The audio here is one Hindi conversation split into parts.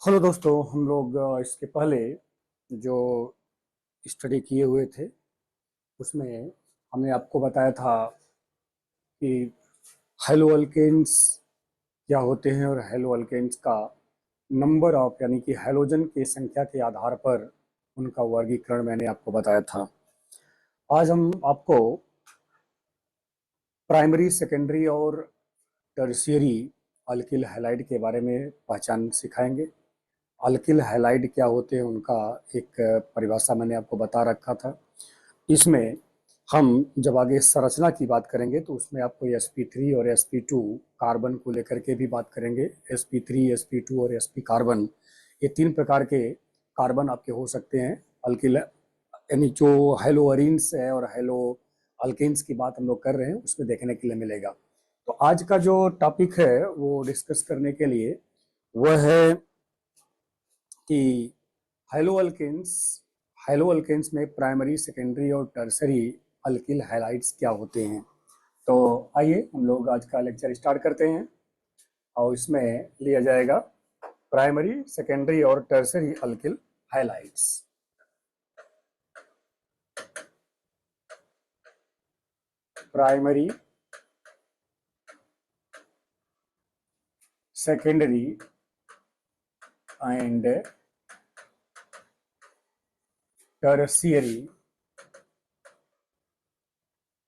हेलो दोस्तों, हम लोग इसके पहले जो स्टडी किए हुए थे उसमें हमने आपको बताया था कि हेलो अल्केन्स क्या होते हैं और हेलो अल्केन्स का नंबर ऑफ यानी कि हेलोजन की संख्या के आधार पर उनका वर्गीकरण मैंने आपको बताया था। आज हम आपको प्राइमरी, सेकेंडरी और टर्शियरी अल्किल हैलाइड के बारे में पहचान सिखाएंगे। अल्किल हैलाइड क्या होते हैं उनका एक परिभाषा मैंने आपको बता रखा था। इसमें हम जब आगे संरचना की बात करेंगे तो उसमें आपको sp3 और sp2 कार्बन को लेकर के भी बात करेंगे। sp3, sp2 और sp कार्बन, ये तीन प्रकार के कार्बन आपके हो सकते हैं अल्किल, यानी जो हेलोअरीन्स है और हेलो अल्केन्स की बात हम लोग कर रहे हैं उसमें देखने के लिए मिलेगा। तो आज का जो टॉपिक है वो डिस्कस करने के लिए वह है कि हेलो अल्केन्स में प्राइमरी, सेकेंडरी और टर्सरी अल्किल हैलाइड्स क्या होते हैं। तो आइए हम लोग आज का लेक्चर स्टार्ट करते हैं और इसमें लिया जाएगा प्राइमरी, सेकेंडरी और tertiary alkyl halides. Primary, secondary and tertiary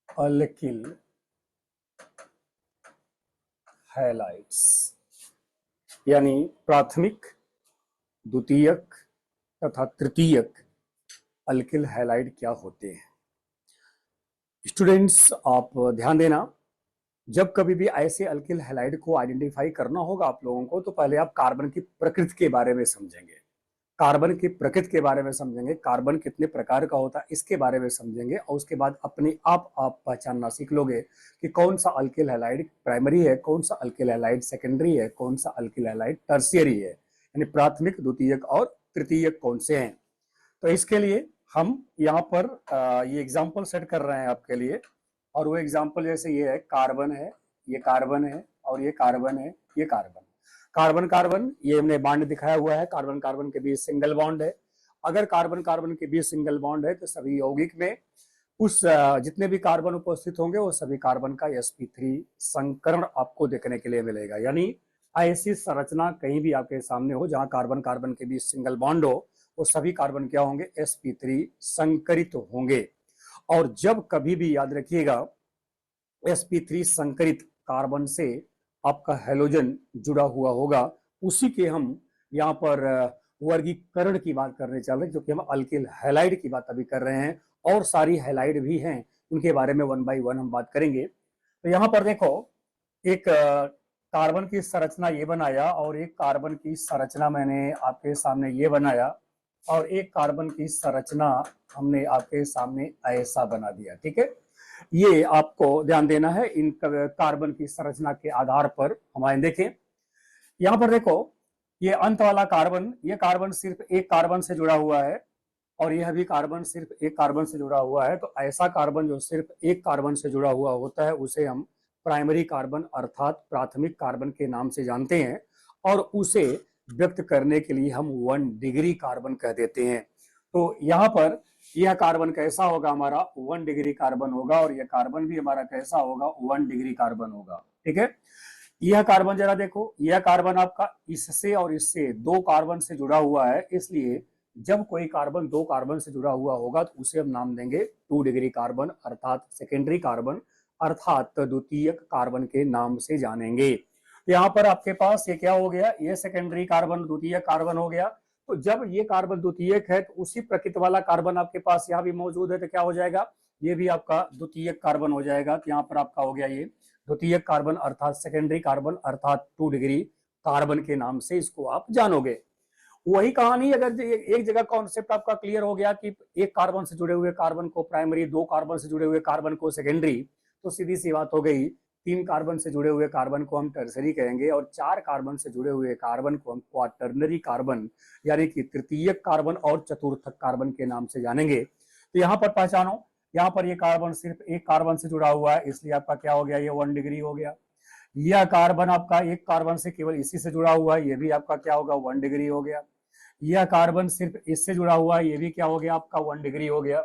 alkyl halides, यानी प्राथमिक, द्वितीयक तथा तृतीयक अल्किल हैलाइड क्या होते हैं। स्टूडेंट्स, आप ध्यान देना, जब कभी भी ऐसे अल्किल हैलाइड को आइडेंटिफाई करना होगा आप लोगों को तो पहले आप कार्बन की प्रकृति के बारे में समझेंगे। कार्बन की प्रकृति के बारे में समझेंगे, कार्बन कितने प्रकार का होता है इसके बारे में समझेंगे और उसके बाद अपने आप पहचानना सीख लोगे कि कौन सा अल्किल हैलाइड प्राइमरी है, कौन सा अल्किल हैलाइड सेकेंडरी है, कौन सा अल्किल हैलाइड टर्शियरी है, यानी प्राथमिक, द्वितीयक और तृतीयक कौन से हैं। तो इसके लिए हम यहाँ पर ये एग्जाम्पल सेट कर रहे हैं आपके लिए, और वो एग्जाम्पल जैसे ये है, कार्बन है, ये कार्बन है और ये कार्बन है, ये कार्बन, कार्बन कार्बन, ये हमने बॉन्ड दिखाया हुआ है, कार्बन कार्बन के बीच सिंगल बॉन्ड है। अगर कार्बन कार्बन के बीच सिंगल बॉन्ड है तो सभी यौगिक में उस जितने भी कार्बन उपस्थित होंगे वो सभी कार्बन का sp3 संकरण आपको देखने के लिए मिलेगा। यानी ऐसी संरचना कहीं भी आपके सामने हो जहां कार्बन कार्बन के बीच सिंगल बॉन्ड हो, वो सभी कार्बन क्या होंगे, sp3 संकरित होंगे। और जब कभी भी याद रखिएगा sp3 संकरित कार्बन से आपका हेलोजन जुड़ा हुआ होगा, उसी के हम यहाँ पर वर्गीकरण की बात करने चल रहे हैं, जो कि हम अल्किल हैलाइड की बात अभी कर रहे हैं, और सारी हैलाइड भी हैं, उनके बारे में वन बाय वन हम बात करेंगे। तो यहाँ पर देखो, एक कार्बन की संरचना ये बनाया और एक कार्बन की संरचना मैंने आपके सामने ये बनाया और एक कार्बन की संरचना हमने आपके सामने ऐसा बना दिया। ठीक है, ये आपको ध्यान देना है इन कार्बन की संरचना के आधार पर। हमारे देखें यहाँ पर, देखो ये अंत वाला कार्बन, ये कार्बन सिर्फ एक कार्बन से जुड़ा हुआ है और यह भी कार्बन सिर्फ एक कार्बन से जुड़ा हुआ है। तो ऐसा कार्बन जो सिर्फ एक कार्बन से जुड़ा हुआ होता है उसे हम प्राइमरी कार्बन अर्थात प्राथमिक कार्बन के नाम से जानते हैं, और उसे व्यक्त करने के लिए हम 1 डिग्री कार्बन कह देते हैं। तो यहाँ पर यह कार्बन कैसा होगा, हमारा 1 डिग्री कार्बन होगा, और यह कार्बन भी हमारा कैसा होगा, 1 डिग्री कार्बन होगा। ठीक है, यह कार्बन जरा देखो, यह कार्बन आपका इससे और इससे 2 कार्बन से जुड़ा हुआ है, इसलिए जब कोई कार्बन 2 कार्बन से जुड़ा हुआ होगा तो उसे हम नाम देंगे 2 डिग्री कार्बन अर्थात सेकेंडरी कार्बन, अर्थात द्वितीयक कार्बन के नाम से जानेंगे। तो यहाँ पर आपके पास ये क्या हो गया, ये सेकेंडरी कार्बन द्वितीयक कार्बन हो गया। तो जब ये कार्बन द्वितीयक है तो उसी प्रकृति वाला कार्बन आपके पास यहाँ भी मौजूद है, तो क्या हो जाएगा, ये भी आपका द्वितीयक कार्बन हो जाएगा। तो यहाँ पर आपका हो गया ये द्वितीयक कार्बन अर्थात सेकेंडरी कार्बन अर्थात 2 डिग्री कार्बन के नाम से इसको आप जानोगे। वही कहानी, अगर एक जगह कॉन्सेप्ट आपका क्लियर हो गया कि एक कार्बन से जुड़े हुए कार्बन को प्राइमरी, 2 कार्बन से जुड़े हुए कार्बन को सेकेंडरी, तो सीधी सी बात हो गई, 3 कार्बन से जुड़े हुए कार्बन को हम टर्सरी कहेंगे और 4 कार्बन से जुड़े हुए कार्बन को हम क्वाटर्नरी कार्बन यानी कि तृतीयक कार्बन और चतुर्थक कार्बन के नाम से जानेंगे। तो यहाँ पर पहचानो, यहाँ पर ये कार्बन सिर्फ एक कार्बन से जुड़ा हुआ है, इसलिए आपका क्या हो गया, ये 1 डिग्री हो गया। यह कार्बन आपका एक कार्बन से केवल इसी से जुड़ा हुआ है, ये भी आपका क्या होगा 1 डिग्री हो गया। यह कार्बन सिर्फ इससे जुड़ा हुआ है, ये भी क्या हो गया आपका 1 डिग्री हो गया।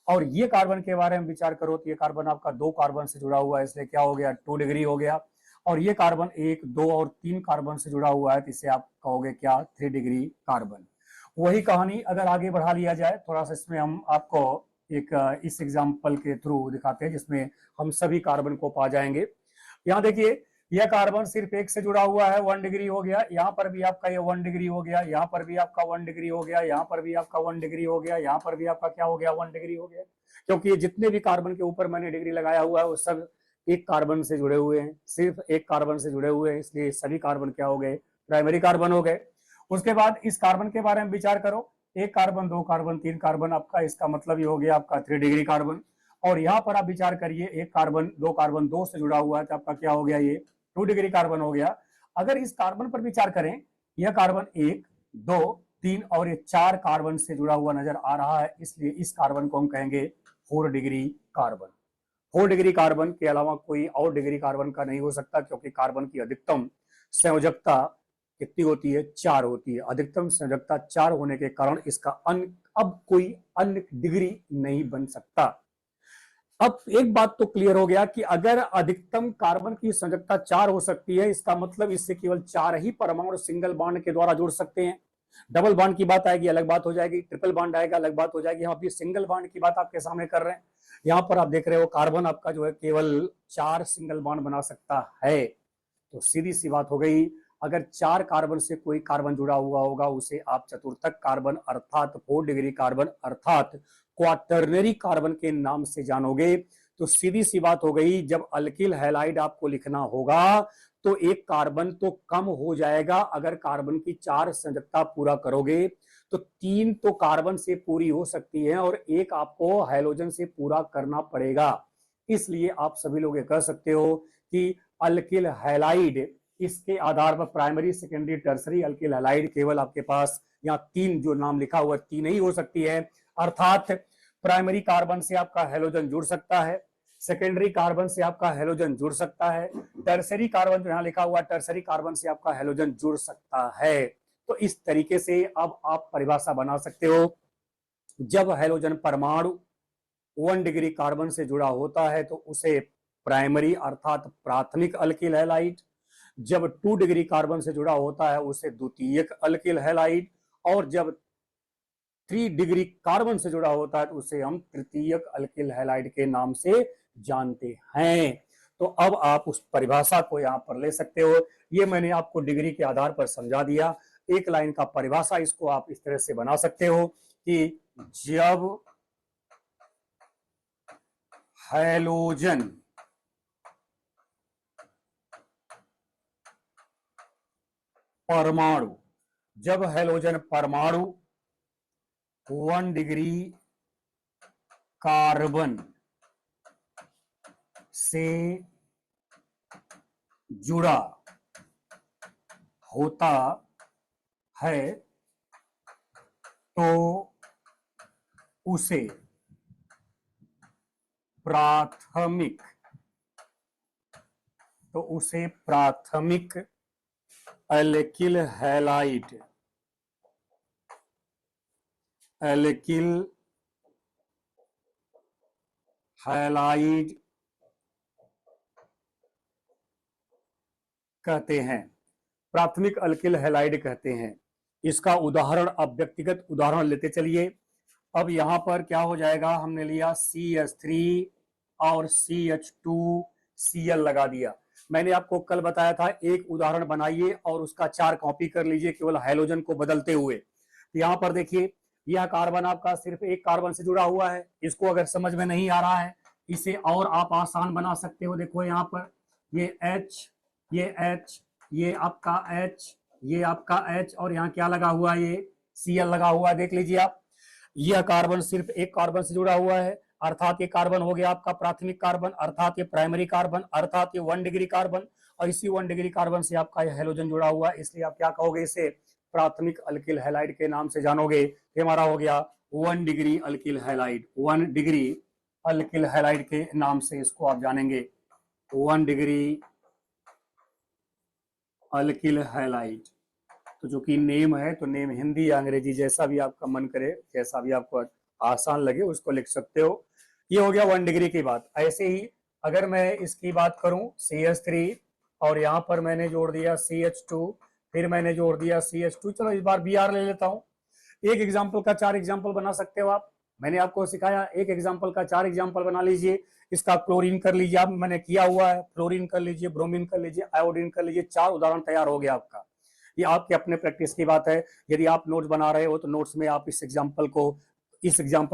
और ये कार्बन के बारे में विचार करो तो ये कार्बन आपका 2 कार्बन से जुड़ा हुआ है, इसलिए क्या हो गया 2 डिग्री हो गया। और ये कार्बन 1, 2 और 3 कार्बन से जुड़ा हुआ है तो इसे आप कहोगे क्या 3 डिग्री कार्बन। वही कहानी अगर आगे बढ़ा लिया जाए थोड़ा सा, इसमें हम आपको एक इस एग्जाम्पल के थ्रू दिखाते हैं जिसमें हम सभी कार्बन को पा जाएंगे। यहाँ देखिए यह कार्बन सिर्फ एक से जुड़ा हुआ है 1 डिग्री हो गया, यहाँ पर भी आपका ये 1 डिग्री हो गया, यहाँ पर भी आपका 1 डिग्री हो गया, यहाँ पर भी आपका 1 डिग्री हो गया, यहाँ पर भी आपका क्या हो गया 1 डिग्री हो गया। क्योंकि ये जितने भी कार्बन के ऊपर मैंने डिग्री लगाया हुआ है वो सब एक कार्बन से जुड़े हुए हैं, सिर्फ एक कार्बन से जुड़े हुए हैं, इसलिए सभी कार्बन क्या हो गए प्राइमरी कार्बन हो गए। उसके बाद इस कार्बन के बारे में विचार करो, 1 कार्बन 2 कार्बन 3 कार्बन आपका, इसका मतलब ये हो गया आपका 3 डिग्री कार्बन। और यहाँ पर आप विचार करिए 1 कार्बन 2 से जुड़ा हुआ है तो आपका क्या हो गया ये 2 डिग्री कार्बन हो गया। अगर इस कार्बन पर विचार करें, यह कार्बन 1, 2, 3 और ये 4 कार्बन से जुड़ा हुआ नजर आ रहा है, इसलिए इस कार्बन को हम कहेंगे 4 डिग्री कार्बन। 4 डिग्री कार्बन के अलावा कोई और डिग्री कार्बन का नहीं हो सकता, क्योंकि कार्बन की अधिकतम संयोजकता कितनी होती है 4 होती है। अधिकतम संयोजकता 4 होने के कारण इसका अब कोई अन्य डिग्री नहीं बन सकता। अब एक बात तो क्लियर हो गया कि अगर अधिकतम कार्बन की संयोजकता 4 हो सकती है, इसका मतलब इससे केवल 4 ही परमाणु सिंगल बॉन्ड के द्वारा जुड़ सकते हैं। डबल बॉन्ड की बात आएगी अलग बात हो जाएगी, ट्रिपल बॉन्ड आएगा अलग बात हो जाएगी। हम अभी सिंगल बॉन्ड की बात आपके सामने कर रहे हैं। यहाँ पर आप देख रहे हो कार्बन आपका जो है केवल 4 सिंगल बॉन्ड बना सकता है। तो सीधी सी बात हो गई, अगर 4 कार्बन से कोई कार्बन जुड़ा हुआ होगा उसे आप चतुर्थक कार्बन अर्थात 4 डिग्री कार्बन अर्थात क्वाटरनरी कार्बन के नाम से जानोगे। तो सीधी सी बात हो गई, जब अल्किल हैलाइड आपको लिखना होगा तो एक कार्बन तो कम हो जाएगा। अगर कार्बन की 4 संयोजकता पूरा करोगे तो 3 तो कार्बन से पूरी हो सकती है और एक आपको हैलोजन से पूरा करना पड़ेगा। इसलिए आप सभी लोग ये कह सकते हो कि अल्किल हैलाइड, इसके आधार पर primary secondary tertiary alkyl halide केवल आपके पास यहाँ 3 जो नाम लिखा हुआ 3 ही हो सकती है। अर्थात प्राइमरी कार्बन से आपका हैलोजन जुड़ सकता है, सेकेंडरी कार्बन से आपका हैलोजन जुड़ सकता है, टर्सरी कार्बन जो यहाँ लिखा हुआ टर्सरी कार्बन से आपका हैलोजन जुड़ सकता है। तो इस तरीके से अब आप परिभाषा बना सकते हो, जब हैलोजन परमाणु 1 डिग्री कार्बन से जुड़ा होता है तो उसे प्राइमरी अर्थात प्राथमिक अल्किल हैलाइड, जब 2 डिग्री कार्बन से जुड़ा होता है उसे द्वितीयक अल्किल हैलाइड, और जब 3 डिग्री कार्बन से जुड़ा होता है तो उसे हम तृतीयक अल्किल हैलाइड के नाम से जानते हैं। तो अब आप उस परिभाषा को यहां पर ले सकते हो। ये मैंने आपको डिग्री के आधार पर समझा दिया। एक लाइन का परिभाषा इसको आप इस तरह से बना सकते हो कि जब हैलोजन परमाणु, जब हैलोजन परमाणु 1 डिग्री कार्बन से जुड़ा होता है तो उसे प्राथमिक, अल्किल हैलाइड कहते हैं, प्राथमिक अल्किल हैलाइड कहते हैं। इसका उदाहरण अब व्यक्तिगत उदाहरण लेते चलिए। अब यहां पर क्या हो जाएगा, हमने लिया CH3 और CH2Cl लगा दिया। मैंने आपको कल बताया था एक उदाहरण बनाइए और उसका 4 कॉपी कर लीजिए केवल हैलोजन को बदलते हुए। यहां पर देखिए यह कार्बन आपका सिर्फ एक कार्बन से जुड़ा हुआ है। इसको अगर समझ में नहीं आ रहा है इसे और आप आसान बना सकते हो। देखो यहाँ पर ये H, ये H, ये आपका H, ये आपका H और यहाँ क्या लगा हुआ है ये Cl लगा हुआ है। देख लीजिए आप, यह कार्बन सिर्फ एक कार्बन से जुड़ा हुआ है, अर्थात ये कार्बन हो गया आपका प्राथमिक कार्बन, अर्थात ये प्राइमरी कार्बन, अर्थात ये 1 डिग्री कार्बन, और इसी 1 डिग्री कार्बन से आपका यह हैलोजन जुड़ा हुआ है। इसलिए आप क्या कहोगे, इसे प्राथमिक अल्किल हैलाइड के नाम से जानोगे। ये हमारा हो गया 1 degree alkyl halide, 1 degree alkyl halide के नाम से इसको आप जानेंगे। 1 डिग्री अल्किल हैलाइड। तो जो कि नेम है, तो नेम हिंदी या अंग्रेजी जैसा भी आपका मन करे, जैसा भी आपको आसान लगे उसको लिख सकते हो। ये हो गया 1 डिग्री की बात। ऐसे ही अगर मैं इसकी बात करूं CH3 और यहाँ पर मैंने जोड़ दिया CH2, फिर मैंने जोड़ दिया CH2, चलो इस बार Br ले लेता हूं। एक एग्जाम्पल का 4 एग्जाम्पल बना सकते हो आप। मैंने आपको सिखाया एक एग्जाम्पल का 4 एग्जाम्पल बना लीजिए। इसका क्लोरीन कर लीजिए, आप मैंने किया हुआ है, फ्लोरीन कर लीजिए, ब्रोमीन कर लीजिए, आयोडीन कर लीजिए। 4 उदाहरण तैयार हो गया आपका। ये आपके अपने प्रैक्टिस की बात है। यदि आप नोट्स बना रहे हो तो नोट्स में आप इस एग्जाम्पल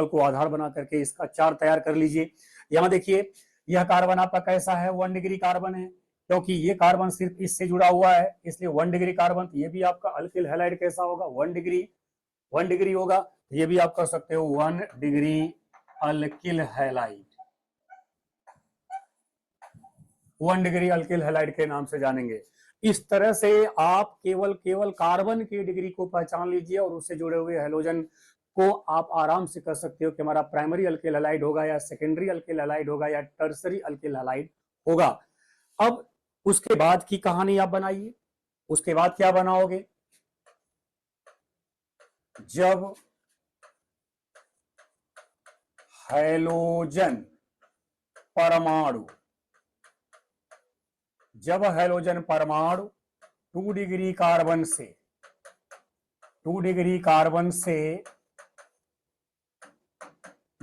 को आधार बना करके इसका 4 तैयार कर लीजिए। यहाँ देखिए, यह कार्बन आपका कैसा है, 1 डिग्री कार्बन है, क्योंकि ये कार्बन सिर्फ इससे जुड़ा हुआ है, इसलिए 1 डिग्री कार्बन। तो ये भी आपका अल्किल हैलाइड कैसा होगा, 1 डिग्री होगा। ये भी आप कर सकते हो 1 degree alkyl halide, 1 degree alkyl halide के नाम से जानेंगे। इस तरह से आप केवल कार्बन की डिग्री को पहचान लीजिए और उससे जुड़े हुए हैलोजन को आप आराम से कर सकते हो कि हमारा प्राइमरी अल्किल हैलाइड होगा या सेकेंडरी अल्किल हैलाइड होगा या टर्सरी अल्किल हैलाइड होगा। अब उसके बाद की कहानी आप बनाइए। उसके बाद क्या बनाओगे, जब हैलोजन परमाणु 2 डिग्री कार्बन से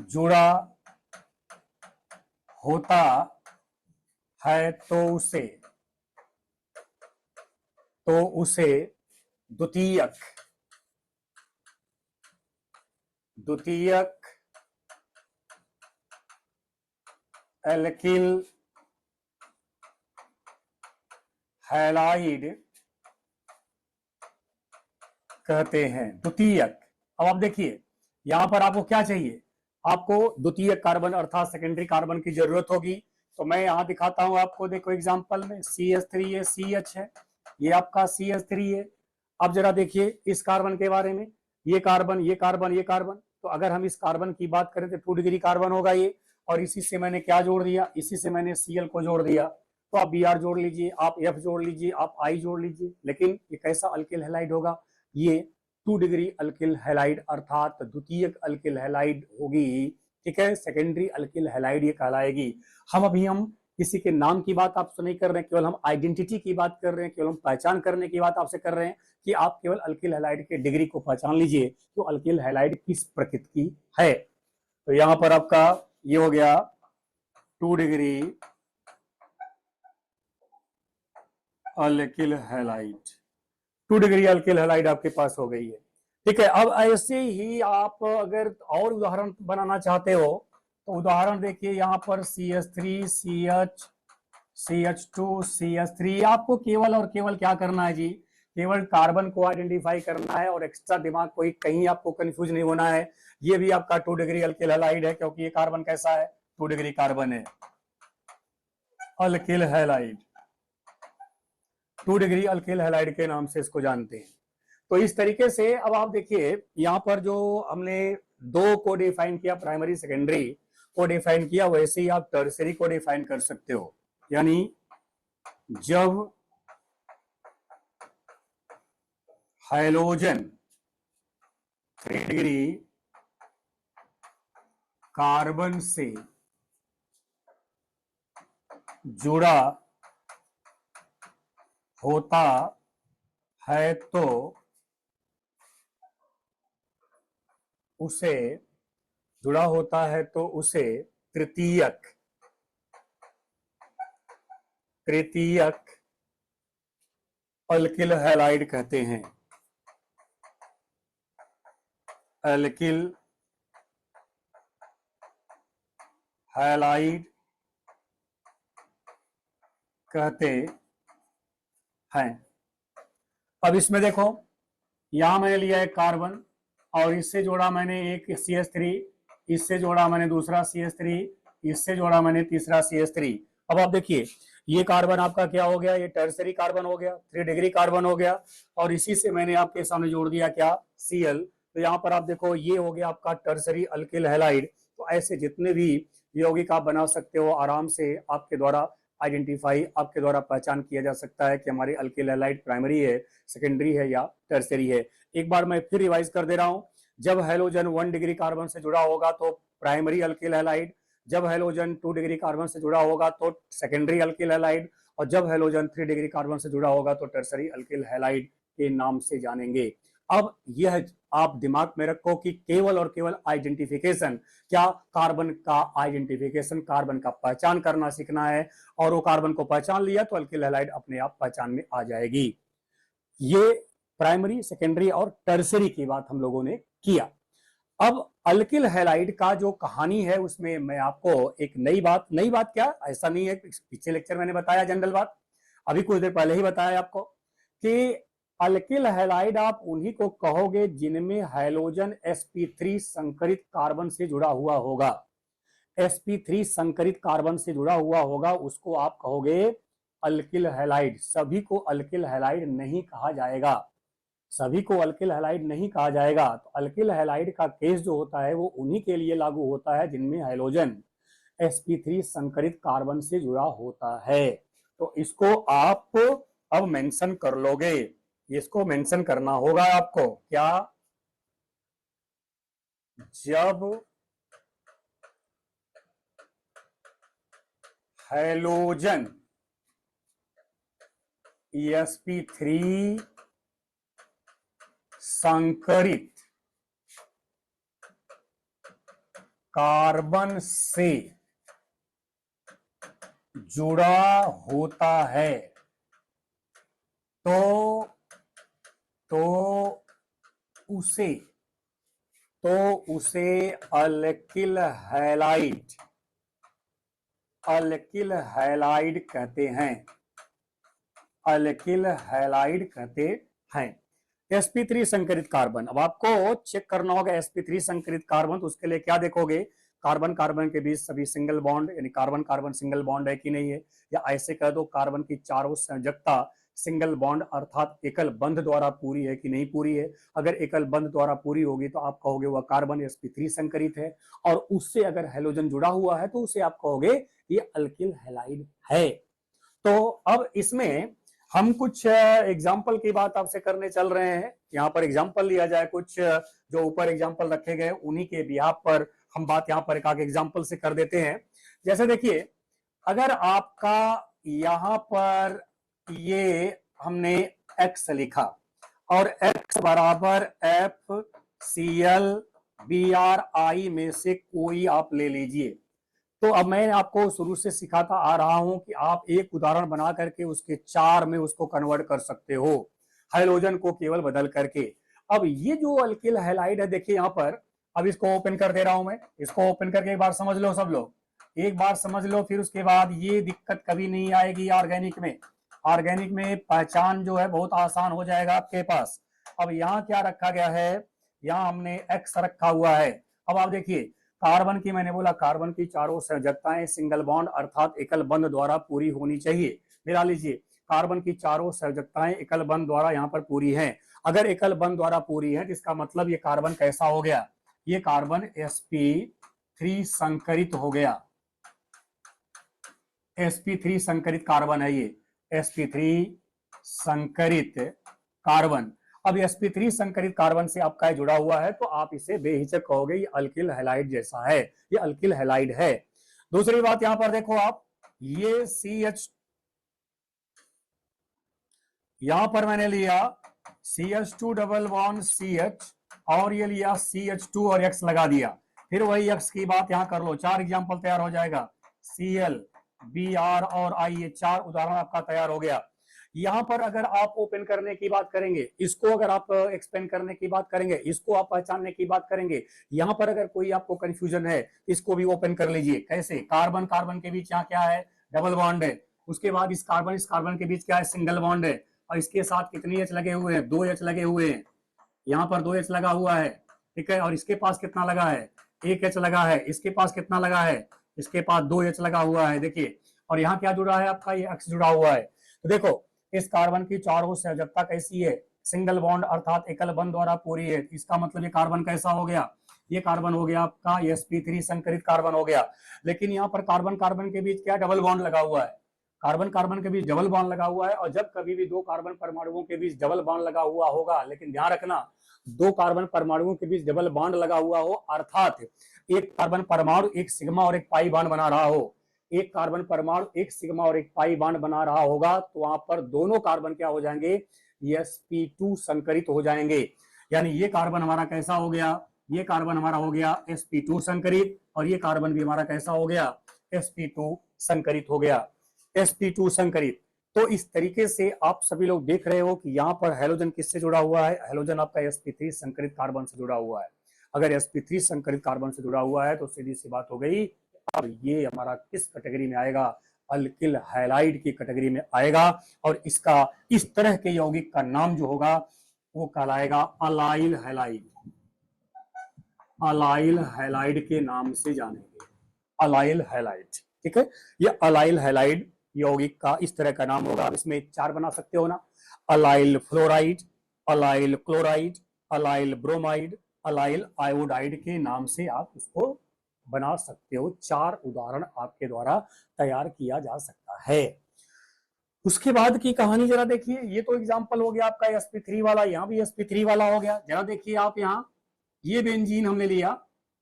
जुड़ा होता है तो उसे द्वितीयक अल्किल हैलाइड कहते हैं। द्वितीयक। अब आप देखिए, यहां पर आपको क्या चाहिए, आपको द्वितीयक कार्बन अर्थात सेकेंडरी कार्बन की जरूरत होगी। तो मैं यहां दिखाता हूं आपको, देखो एग्जांपल में CH3 है, CH है, ये आपका CH3 है। अब जरा देखिए इस कार्बन के बारे में, ये कार्बन। तो अगर हम इस कार्बन की बात करें तो 2 डिग्री कार्बन होगा ये, और इसी से मैंने क्या जोड़ दिया, इसी से मैंने Cl को जोड़ दिया। तो आप Br जोड़ लीजिए, आप F जोड़ लीजिए, आप I जोड़ लीजिए। लेकिन ये कैसा अल्किल हैलाइड होगा, ये 2 डिग्री अल्किल हैलाइड अर्थात द्वितीयक अल्किल हैलाइड होगी। ठीक है, सेकेंडरी अल्किल हैलाइड ये कहलाएगी। हम किसी के नाम की बात आपसे नहीं कर रहे हैं, केवल हम आइडेंटिटी की बात कर रहे हैं, केवल हम पहचान करने की बात आपसे कर रहे हैं कि आप केवल अल्किल हैलाइड के डिग्री को पहचान लीजिए, तो अल्किल हैलाइड किस प्रकृति की है। तो यहां पर आपका ये हो गया 2 degree alkyl halide, 2 degree alkyl halide आपके पास हो गई है। ठीक है, अब ऐसे ही आप अगर और उदाहरण बनाना चाहते हो तो उदाहरण देखिए, यहाँ पर CH3 CH2 CH3। आपको केवल और केवल क्या करना है जी, केवल कार्बन को आइडेंटिफाई करना है और एक्स्ट्रा दिमाग कोई कहीं आपको कंफ्यूज नहीं होना है। ये भी आपका 2 डिग्री अल्किल हैलाइड है, क्योंकि ये कार्बन कैसा है, 2 डिग्री कार्बन है, alkyl halide, 2 degree alkyl halide के नाम से इसको जानते हैं। तो इस तरीके से अब आप देखिए, यहां पर जो हमने 2 को डिफाइन किया, प्राइमरी सेकेंडरी को डिफाइन किया, वैसे ही आप टर्सरी को डिफाइन कर सकते हो। यानी जब हैलोजन 3 डिग्री कार्बन से जुड़ा होता है तो उसे तृतीयक अल्किल हैलाइड कहते हैं, अल्किल हैलाइड कहते हैं। अब इसमें देखो, यहां मैंने लिया एक कार्बन और इससे जोड़ा मैंने एक CH3, इससे जोड़ा मैंने दूसरा CH3, इससे जोड़ा मैंने तीसरा CH3। अब आप देखिए, ये कार्बन आपका क्या हो गया, ये टर्सरी कार्बन हो गया, 3 डिग्री कार्बन हो गया, और इसी से मैंने आपके सामने जोड़ दिया क्या, Cl। तो यहाँ पर आप देखो, ये हो गया आपका टर्सरी अल्किल हैलाइड। तो ऐसे जितने भी यौगिक आप बना सकते हो आराम से आपके द्वारा आइडेंटिफाई आपके द्वारा पहचान किया जा सकता है कि हमारी अल्किल हैलाइड प्राइमरी है, सेकेंडरी है या टर्सरी है। एक बार मैं फिर रिवाइज कर दे रहा हूं। जब हैलोजन 1 डिग्री कार्बन से जुड़ा होगा तो प्राइमरी अल्किल हैलाइड, जब हैलोजन 2 डिग्री कार्बन से जुड़ा होगा तो सेकेंडरी अल्किल हैलाइड, और जब हैलोजन 3 डिग्री कार्बन से जुड़ा होगा तो टर्सरी अल्किल हैलाइड के नाम से जानेंगे। अब यह आप दिमाग में रखो कि केवल और केवल आइडेंटिफिकेशन, क्या कार्बन का आइडेंटिफिकेशन, कार्बन का पहचान करना सीखना है, और वो कार्बन को पहचान लिया तो अल्किल हैलाइड अपने आप पहचान में आ जाएगी। ये प्राइमरी, सेकेंडरी और टर्सरी की बात हम लोगों ने किया। अब अल्किल हैलाइड का जो कहानी है उसमें मैं आपको एक नई बात क्या, ऐसा नहीं है, पिछले लेक्चर मैंने बताया जनरल बात, अभी कुछ देर पहले ही बताया आपको कि अल्किल हैलाइड आप उन्हीं को कहोगे जिनमें हैलोजन sp3 संकरित कार्बन से जुड़ा हुआ होगा। sp3 संकरित कार्बन से जुड़ा हुआ होगा उसको आप कहोगे अल्किल हैलाइड। सभी को अल्किल हैलाइड नहीं कहा जाएगा, सभी को अल्किल हैलाइड नहीं कहा जाएगा। तो अल्किल हैलाइड का केस जो होता है वो उन्हीं के लिए लागू होता है जिनमें हैलोजन sp3 संकरित कार्बन से जुड़ा होता है। तो इसको आप अब मेंशन कर लोगे, इसको मेंशन करना होगा आपको। क्या? जब हैलोजन sp3 संकरित कार्बन से जुड़ा होता है तो उसे अल्किल हैलाइड कहते हैं, अल्किल हैलाइड कहते हैं। sp3 संकरित कार्बन, अब आपको चेक करना होगा sp3 संकरित कार्बन, तो उसके लिए क्या देखोगे, कार्बन कार्बन के बीच सभी सिंगल बॉन्ड, यानी कार्बन कार्बन सिंगल बॉन्ड है कि नहीं है, या ऐसे कह दो कार्बन की चारों संयोजकता सिंगल बॉन्ड अर्थात एकल बंध द्वारा पूरी है कि नहीं पूरी है। अगर एकल बंध द्वारा पूरी होगी तो आप कहोगे वह कार्बन sp3 संकरित है, और उससे अगर हैलोजन जुड़ा हुआ है तो उसे आप कहोगे ये अल्किल हैलाइड है। तो अब इसमें हम कुछ एग्जाम्पल की बात आपसे करने चल रहे हैं। यहाँ पर एग्जाम्पल लिया जाए, कुछ जो ऊपर एग्जाम्पल रखे गए उन्हीं के बिहाफ पर हम बात यहाँ पर एक आगे एग्जाम्पल से कर देते हैं। जैसे देखिए, अगर आपका यहाँ पर ये हमने x लिखा और x बराबर FCl में से कोई आप ले लीजिए, तो अब मैं आपको शुरू से सिखाता आ रहा हूं कि आप एक उदाहरण बना करके उसके 4 में उसको कन्वर्ट कर सकते हो, हाइड्रोजन को केवल बदल करके। अब ये जो अल्किल हैलाइड है, देखिए यहाँ पर, अब इसको ओपन कर दे रहा हूं मैं, इसको ओपन करके एक बार समझ लो सब लोग, एक बार समझ लो, फिर उसके बाद ये दिक्कत कभी नहीं आएगी ऑर्गेनिक में। ऑर्गेनिक में पहचान जो है बहुत आसान हो जाएगा आपके पास। अब यहाँ क्या रखा गया है, यहाँ हमने x रखा हुआ है। अब आप देखिए, कार्बन की, मैंने बोला कार्बन की चारों संयोजकताएं सिंगल बॉन्ड अर्थात एकल बंध द्वारा पूरी होनी चाहिए। मिला लीजिए, कार्बन की चारों संयोजकताएं एकल बंध द्वारा यहाँ पर पूरी हैं। अगर एकल बंध द्वारा पूरी है तो इसका मतलब ये कार्बन कैसा हो गया, ये कार्बन sp3 संकरित हो गया, sp3 संकरित कार्बन है ये, sp3 संकरित कार्बन। अब sp3 संकरित कार्बन से आपका जुड़ा हुआ है तो आप इसे बेहिचक कहोगे ये अल्किल हैलाइड जैसा है, ये अल्किल हैलाइड है। दूसरी बात यहां पर देखो आप, ये CH, यहां पर मैंने लिया CH2 डबल बॉन्ड CH और ये लिया CH2 और X लगा दिया, फिर वही X की बात यहां कर लो, 4 एग्जाम्पल तैयार हो जाएगा, Cl, Br और I, ये 4 उदाहरण आपका तैयार हो गया। यहां पर अगर आप ओपन करने की बात करेंगे, इसको अगर आप एक्सपेंड करने की बात करेंगे, इसको आप पहचानने की बात करेंगे, यहां पर अगर कोई आपको कंफ्यूजन है इसको भी ओपन कर लीजिए। कैसे, कार्बन कार्बन के बीच यहाँ क्या है, डबल बॉन्ड है, उसके बाद इस कार्बन के बीच क्या है, सिंगल बॉन्ड है, और इसके साथ कितनी एच लगे हुए हैं, 2 एच लगे हुए हैं, यहाँ पर 2 एच लगा हुआ है, ठीक है, और इसके पास कितना लगा है, 1 एच लगा है, इसके पास कितना लगा है, इसके पास 2 एच लगा हुआ है, देखिए, और यहाँ क्या जुड़ा है आपका, ये एक्स जुड़ा हुआ है। तो देखो इस कार्बन की चारों संयोजकता कैसी है, सिंगल बॉन्ड अर्थात एकल बंध द्वारा पूरी है, इसका मतलब ये कार्बन कैसा हो गया, ये कार्बन हो गया आपका sp3 संकरित कार्बन हो गया। लेकिन यहाँ पर कार्बन कार्बन के बीच क्या, डबल बॉन्ड लगा हुआ है, कार्बन कार्बन के बीच डबल बॉन्ड लगा हुआ है, और जब कभी भी दो कार्बन परमाणुओं के बीच डबल बॉन्ड लगा हुआ होगा, लेकिन ध्यान रखना दो कार्बन परमाणुओं के बीच डबल बॉन्ड लगा हुआ हो, अर्थात एक कार्बन परमाणु एक सिग्मा और एक पाई बॉन्ड बना रहा हो, एक कार्बन परमाणु एक सिग्मा और एक पाई बॉन्ड बना रहा होगा, तो वहां पर दोनों कार्बन क्या हो जाएंगे, sp2 संकरित हो जाएंगे। यानी ये कार्बन हमारा कैसा हो गया, ये कार्बन हमारा हो गया sp2 संकरित, और ये कार्बन भी हमारा कैसा हो गया, sp2 संकरित हो गया, sp2 संकरित। तो इस तरीके से आप सभी लोग देख रहे हो कि यहाँ पर हेलोजन किससे जुड़ा हुआ है, हेलोजन आपका sp3 संकरित कार्बन से जुड़ा हुआ है। अगर sp3 संकरित कार्बन से जुड़ा हुआ है तो सीधी सी बात हो गई, अब ये हमारा किस कैटेगरी में आएगा, अल्किल हैलाइड की कैटेगरी में आएगा, और इसका इस तरह के यौगिक का नाम जो होगा वो कहलाएगा अलाइल हैलाइड। अलाइल हैलाइड के नाम से जानेंगे, अलाइल हैलाइड, ठीक है। ये अलाइल हैलाइड यौगिक का इस तरह का नाम होगा। इसमें चार बना सकते हो ना, allyl fluoride, allyl chloride, allyl bromide, allyl iodide के नाम से आप इसको बना सकते हो। चार उदाहरण आपके द्वारा तैयार किया जा सकता है। उसके बाद की कहानी जरा देखिए, ये तो एग्जांपल हो गया आपका sp3 वाला, यहाँ भी sp3 वाला हो गया। जरा देखिए आप, यहाँ ये बेंजीन हमने लिया,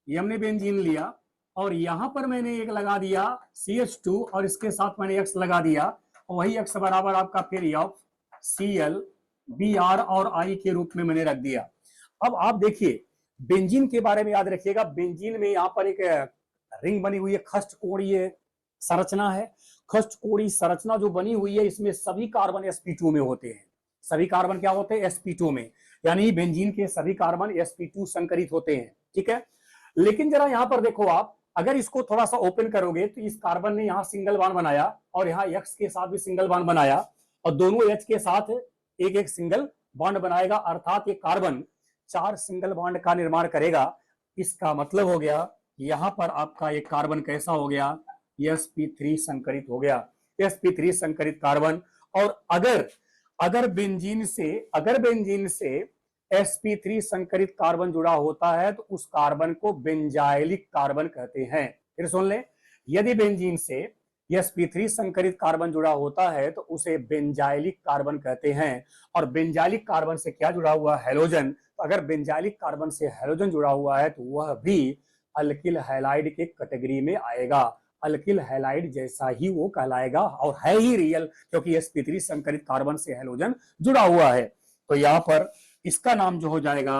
ये हमने बेंजीन लिया, और यहां पर मैंने एक लगा दिया CH2 और इसके साथ मैंने X लगा दिया, और वही X बराबर आपका फिर Cl Br और I के रूप में मैंने रख दिया। अब आप देखिए बेंजीन के बारे में याद रखिएगा, बेंजीन में यहाँ पर एक रिंग बनी हुई है, खष्टकोणीय संरचना है। खष्टकोणीय संरचना जो बनी हुई है इसमें सभी कार्बन sp2 में होते हैं। सभी कार्बन क्या होते हैं, sp2 में, यानी बेंजीन के सभी कार्बन sp2 संकरित होते हैं, ठीक है। लेकिन जरा यहां पर देखो आप, अगर इसको थोड़ा सा ओपन करोगे तो इस कार्बन ने यहाँ सिंगल बॉन्ड बनाया, और यहाँ X के साथ भी सिंगल बॉन्ड बनाया, और दोनों H के साथ एक एक सिंगल बॉन्ड बनाएगा, अर्थात ये कार्बन चार सिंगल बॉन्ड का निर्माण करेगा। इसका मतलब हो गया यहां पर आपका एक कार्बन कैसा हो गया, sp3 संकरित हो गया, sp3 संकरित कार्बन। और अगर बेंजीन से sp3 संकरित कार्बन जुड़ा होता है तो उस कार्बन को बेंजाइलिक कार्बन कहते हैं। फिर सुन ले, यदि बेंजीन से sp3 संकरित कार्बन जुड़ा होता है तो उसे बेंजाइलिक कार्बन कहते हैं। और बेंजाइलिक कार्बन से क्या जुड़ा हुआ, हेलोजन। तो अगर बेंजाइलिक कार्बन से हेलोजन जुड़ा हुआ है तो वह भी अल्किल हैलाइड के कैटेगरी में आएगा। अल्किल हैलाइड जैसा ही वो कहलाएगा, और है ही रियल, क्योंकि sp3 संकरित कार्बन से हेलोजन जुड़ा हुआ है। तो यहां पर इसका नाम जो हो जाएगा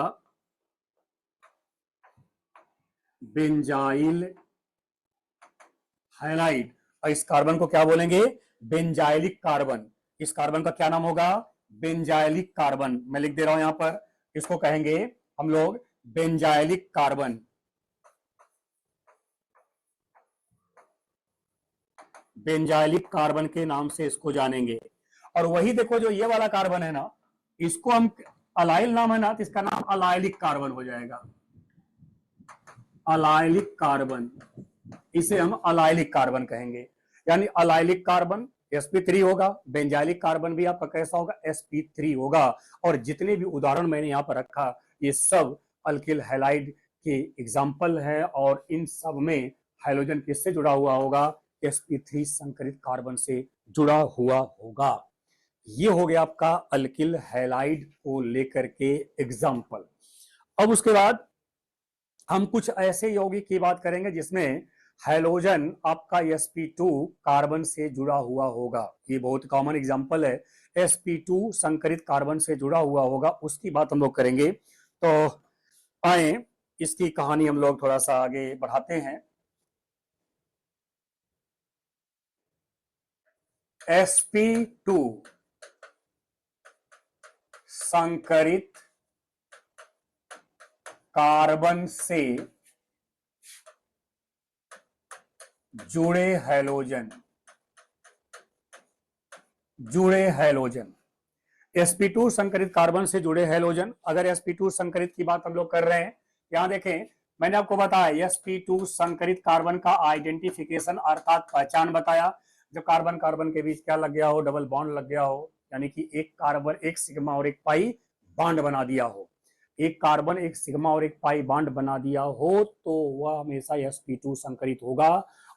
बेंजाइल हैलाइड, और इस कार्बन को क्या बोलेंगे, बेंजाइलिक कार्बन। इस कार्बन का क्या नाम होगा, बेंजाइलिक कार्बन। मैं लिख दे रहा हूं यहां पर, इसको कहेंगे हम लोग बेंजाइलिक कार्बन। बेंजाइलिक कार्बन के नाम से इसको जानेंगे। और वही देखो जो ये वाला कार्बन है ना, इसको हम अलाइल नाम है ना, तो इसका नाम अलाइलिक कार्बन हो जाएगा, अलाइलिक कार्बन। इसे हम अलाइलिक कार्बन कहेंगे। यानी अलाइलिक कार्बन sp3 होगा, बेंजाइलिक कार्बन भी आपका कैसा होगा, sp3 होगा। और जितने भी उदाहरण मैंने यहां पर रखा ये सब अल्किल हैलाइड के एग्जाम्पल है, और इन सब में हाइड्रोजन किससे जुड़ा हुआ होगा, sp3 संकरित कार्बन से जुड़ा हुआ होगा। ये हो गया आपका अल्किल हैलाइड को लेकर के एग्जाम्पल। अब उसके बाद हम कुछ ऐसे यौगिक की बात करेंगे जिसमें हैलोजन आपका sp2 कार्बन से जुड़ा हुआ होगा। ये बहुत कॉमन एग्जांपल है, sp2 संकरित कार्बन से जुड़ा हुआ होगा, उसकी बात हम लोग करेंगे। तो आए इसकी कहानी हम लोग थोड़ा सा आगे बढ़ाते हैं। sp2 संकरित कार्बन से जुड़े हैलोजन, sp2 संकरित कार्बन से जुड़े हैलोजन। अगर sp2 संकरित की बात हम लोग कर रहे हैं, यहां देखें मैंने आपको बताया sp2 संकरित कार्बन का आइडेंटिफिकेशन अर्थात पहचान बताया। जब कार्बन कार्बन के बीच क्या लग गया हो, डबल बॉन्ड लग गया हो, यानी कि एक कार्बन एक सिग्मा और एक पाई बॉन्ड बना दिया हो, एक कार्बन एक सिग्मा और एक पाई बॉन्ड बना दिया हो, तो वह हमेशा sp2 संकरित होगा।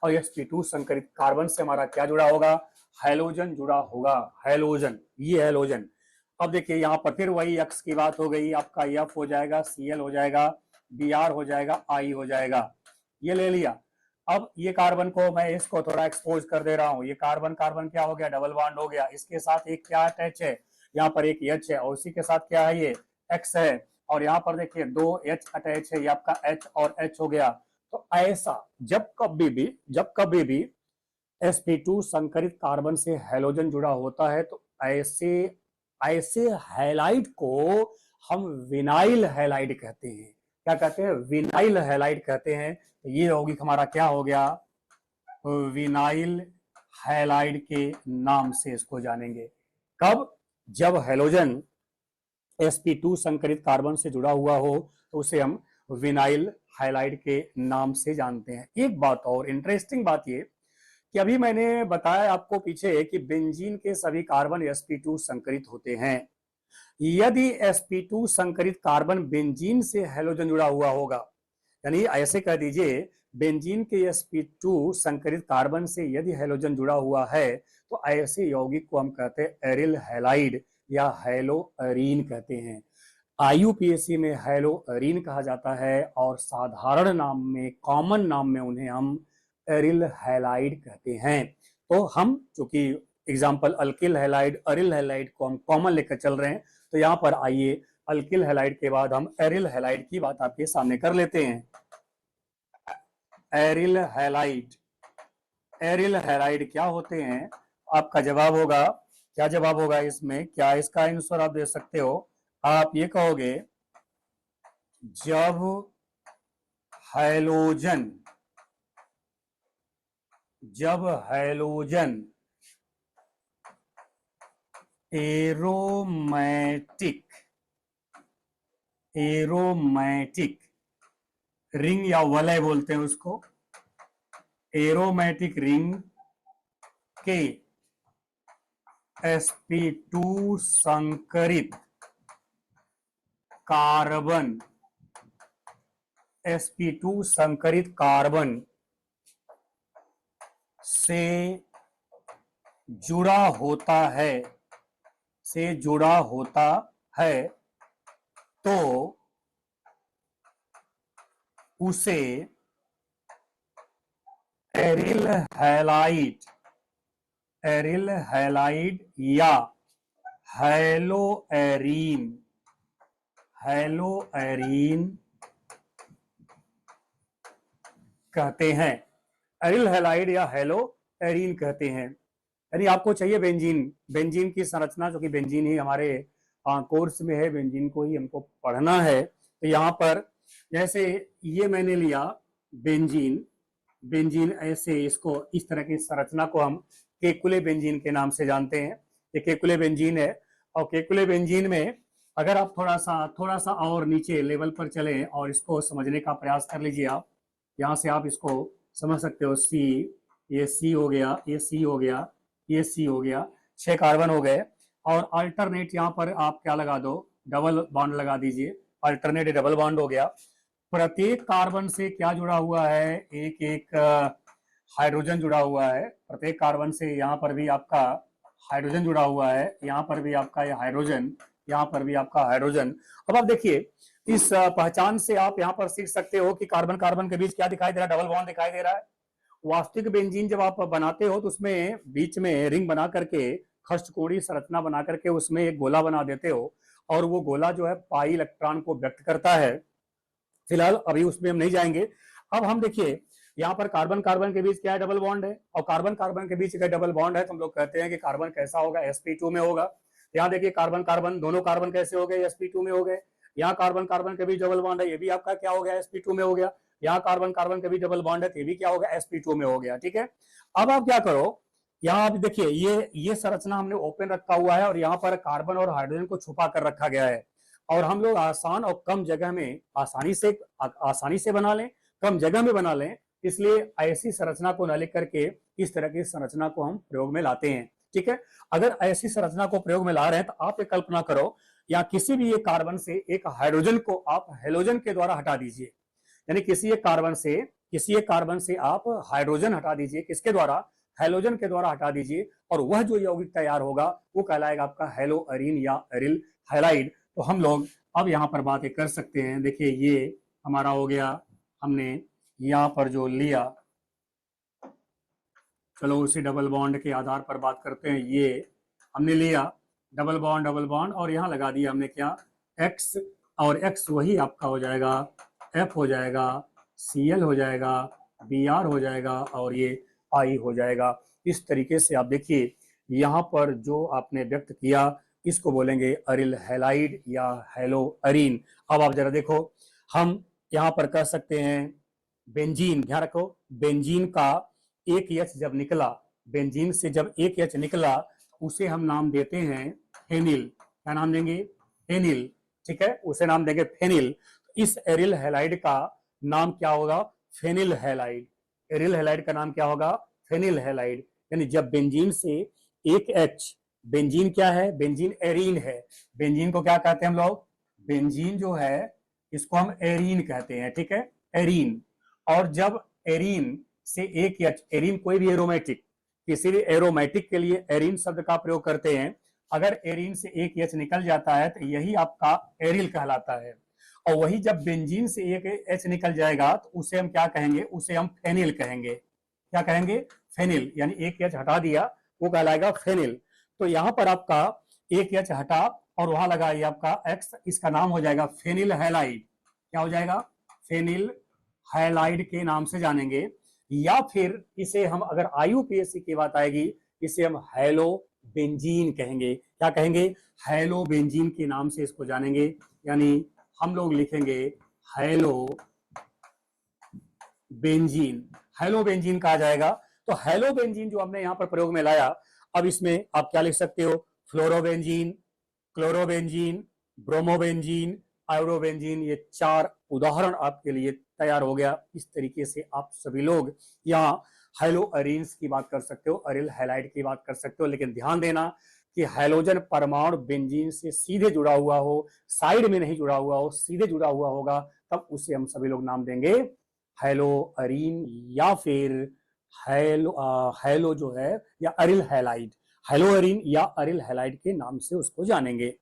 और sp2 संकरित कार्बन से हमारा क्या जुड़ा होगा, हैलोजन जुड़ा होगा, हैलोजन, ये हैलोजन। अब देखिए यहाँ पर फिर वही एक्स की बात हो गई, आपका एफ हो जाएगा, सीएल हो जाएगा, बीआर हो जाएगा, आई हो जाएगा, ये ले लिया। अब ये कार्बन को मैं इसको थोड़ा एक्सपोज कर दे रहा हूँ, ये कार्बन कार्बन क्या हो गया, डबल बॉन्ड हो गया, इसके साथ एक क्या अटैच है, यहाँ पर एक एच है, और उसी के साथ क्या है, ये एक्स है, और यहाँ पर देखिए दो एच अटैच है, ये आपका एच और एच हो गया। तो ऐसा जब कभी भी sp2 संकरित कार्बन से हैलोजन जुड़ा होता है तो ऐसे ऐसे हैलाइड को हम विनाइल हैलाइड कहते हैं। क्या कहते हैं, विनाइल हैलाइड कहते हैं। तो ये होगी हमारा क्या हो गया, विनाइल हैलाइड के नाम से इसको जानेंगे। कब, जब हैलोजन sp2 संकरित कार्बन से जुड़ा हुआ हो तो उसे हम विनाइल हैलाइड के नाम से जानते हैं। एक बात और इंटरेस्टिंग बात ये कि अभी मैंने बताया आपको पीछे कि बेंजीन के सभी कार्बन sp2 संकरित होते हैं। यदि sp2 संकरित कार्बन बेंजीन से हैलोजन जुड़ा हुआ होगा, यानी ऐसे कह दीजिए बेंजीन के sp2 संकरित कार्बन से यदि हैलोजन जुड़ा हुआ है तो ऐसे यौगिक को हम कहते हैं एरिल हैलाइड या हैलोअरीन कहते हैं। आईयूपीएसी में हैलोअरीन कहा जाता है और साधारण नाम में, कॉमन नाम में उन्हें हम एरिल हैलाइड कहते हैं। तो हम चूंकि example alkyl halide, aryl halide को हम कॉमन लेकर चल रहे हैं, तो यहाँ पर आइए अल्किल हैलाइड के बाद हम एरिल हैलाइड की बात आपके सामने कर लेते हैं। एरिल हैलाइड, एरिल हैलाइड क्या होते हैं, आपका जवाब होगा, क्या जवाब होगा इसमें, क्या इसका आंसर आप दे सकते हो, आप ये कहोगे जब हैलोजन एरोमेटिक रिंग या वलय बोलते हैं उसको, एरोमेटिक रिंग के sp2 संकरित कार्बन, sp2 संकरित कार्बन से जुड़ा होता है तो उसे एरिल हैलाइड या हैलोअरीन कहते हैं। एरिल हैलाइड या हैलोअरीन कहते हैं। यानी आपको चाहिए बेंजीन की संरचना, जो कि बेंजीन ही हमारे कोर्स में है, बेंजीन को ही हमको पढ़ना है। तो यहाँ पर जैसे ये मैंने लिया बेंजीन ऐसे, इसको इस तरह की संरचना को हम केकुले बेंजीन के नाम से जानते हैं। ये केकुले बेंजीन है, और केकुले बेंजीन में अगर आप थोड़ा सा और नीचे लेवल पर चले और इसको समझने का प्रयास कर लीजिए, आप यहाँ से आप इसको समझ सकते हो। ये सी हो गया, ये सी हो गया, ये सी हो गया, 6 कार्बन हो गए, और अल्टरनेट यहाँ पर आप क्या लगा दो, डबल बॉन्ड लगा दीजिए, अल्टरनेट डबल बॉन्ड हो गया। प्रत्येक कार्बन से क्या जुड़ा हुआ है, एक एक हाइड्रोजन जुड़ा हुआ है। प्रत्येक कार्बन से यहाँ पर भी आपका हाइड्रोजन जुड़ा हुआ है, यहाँ पर भी आपका ये हाइड्रोजन, यहाँ पर भी आपका हाइड्रोजन। अब आप देखिए इस पहचान से आप यहाँ पर सीख सकते हो कि कार्बन कार्बन के बीच क्या दिखाई दे रहा है, डबल बॉन्ड दिखाई दे रहा है। वास्तविक बेंजीन जब आप बनाते हो तो उसमें बीच में रिंग बना करके, खष्टकोणीय संरचना बना करके उसमें एक गोला बना देते हो, और वो गोला जो है पाई इलेक्ट्रॉन को व्यक्त करता है। फिलहाल अभी उसमें हम नहीं जाएंगे। अब हम देखिए यहाँ पर कार्बन कार्बन के बीच क्या है, डबल बॉन्ड है, और कार्बन कार्बन के बीच अगर डबल बॉन्ड है तो हम लोग कहते हैं कि कार्बन कैसा होगा, sp2 में होगा। यहाँ देखिए कार्बन कार्बन, दोनों कार्बन कैसे हो गए, sp2 में हो गए। यहाँ कार्बन कार्बन के बीच डबल बॉन्ड है, ये भी आपका क्या हो गया, sp2 में हो गया। यहाँ कार्बन कार्बन के बीच डबल बॉन्ड है, ये भी क्या हो गया, sp2 में हो गया। ठीक है, अब आप क्या करो, यहाँ आप देखिए ये संरचना हमने ओपन रखा हुआ है, और यहाँ पर कार्बन और हाइड्रोजन को छुपा कर रखा गया है, और हम लोग आसान और कम जगह में आसानी से बना लें, कम जगह में बना लें, इसलिए ऐसी संरचना को न लिख करके इस तरह की संरचना को हम प्रयोग में लाते हैं। ठीक है, अगर ऐसी संरचना को प्रयोग में ला रहे हैं तो आप एक कल्पना करो, या किसी भी एक कार्बन से एक हाइड्रोजन को आप हैलोजन के द्वारा हटा दीजिए, यानी किसी एक कार्बन से आप हाइड्रोजन हटा दीजिए, किसके द्वारा, हैलोजन के द्वारा हटा दीजिए और वह जो यौगिक तैयार होगा वो कहलाएगा आपका हैलो अरीन या एरिल हैलाइड। तो हम लोग अब यहाँ पर बातें कर सकते हैं। देखिए ये हमारा हो गया, हमने यहाँ पर जो लिया, चलो उसी डबल बॉन्ड के आधार पर बात करते हैं। ये हमने लिया डबल बॉन्ड और यहाँ लगा दिया हमने क्या, एक्स, और एक्स वही आपका हो जाएगा एफ हो जाएगा, Cl हो जाएगा, Br हो जाएगा और ये आई हो जाएगा। इस तरीके से आप देखिए यहाँ पर जो आपने व्यक्त किया इसको बोलेंगे अरिल हैलाइड या हैलो अरीन। अब आप जरा देखो, हम यहाँ पर कह सकते हैं बेंजीन, ध्यान रखो बेंजीन का एक एच जब निकला, बेंजीन से जब एक एच निकला उसे हम नाम देते हैं फेनिल। क्या नाम देंगे, फेनिल, ठीक है, उसे नाम देंगे फेनिल। इस एरिल हैलाइड का नाम क्या होगा, फेनिल हैलाइड। एरिल हैलाइड का नाम क्या होगा, फेनिल हैलाइड। यानी जब बेंजीन से एक एच, बेंजीन क्या है, बेंजीन एरीन है, बेंजीन को क्या कहते हैं हम लोग, बेंजीन जो है इसको हम एरीन कहते हैं, ठीक है, एरीन। और जब एरीन से एक एच, एरीन कोई भी एरोमेटिक, किसी भी एरोमेटिक के लिए एरीन शब्द का प्रयोग करते हैं, अगर एरीन से एक एच निकल जाता है तो यही आपका एरिल कहलाता है। और वही जब बेंजीन से एक एच निकल जाएगा तो उसे हम क्या कहेंगे, उसे हम फेनिल कहेंगे। क्या कहेंगे, फेनिल, यानी एक एच हटा दिया वो कहलाएगा फेनिल। तो यहां पर आपका एक एच हटा और वहां लगा ये आपका एक्स, इसका नाम हो जाएगा फेनिल हैलाइड। क्या हो जाएगा, फेनिल हैलाइड के नाम से जानेंगे। या फिर इसे हम, अगर आईयूपीएससी की बात आएगी, इसे हम हैलो बेंजीन कहेंगे। क्या कहेंगे, हैलो बेंजीन के नाम से इसको जानेंगे। यानी हम लोग लिखेंगे हैलो बेंजीन, हैलो बेंजीन कहा जाएगा। तो हैलो बेंजीन जो हमने यहां पर प्रयोग में लाया, अब इसमें आप क्या लिख सकते हो, फ्लोरोबेंजीन, क्लोरोबेंजीन, ब्रोमोबेंजीन, आयोडोबेंजीन, ये चार उदाहरण आपके लिए तैयार हो गया। इस तरीके से आप सभी लोग यहाँ हैलो अरीन्स की बात कर सकते हो, अरिल हैलाइड की बात कर सकते हो। लेकिन ध्यान देना कि हैलोजन परमाणु बेंजीन से सीधे जुड़ा हुआ हो, साइड में नहीं जुड़ा हुआ हो, सीधे जुड़ा हुआ होगा, तब उसे हम सभी लोग नाम देंगे हैलो अरीन या फिर हैलो जो है या अरिल हैलाइड, हैलो अरीन या अरिल हैलाइड के नाम से उसको जानेंगे।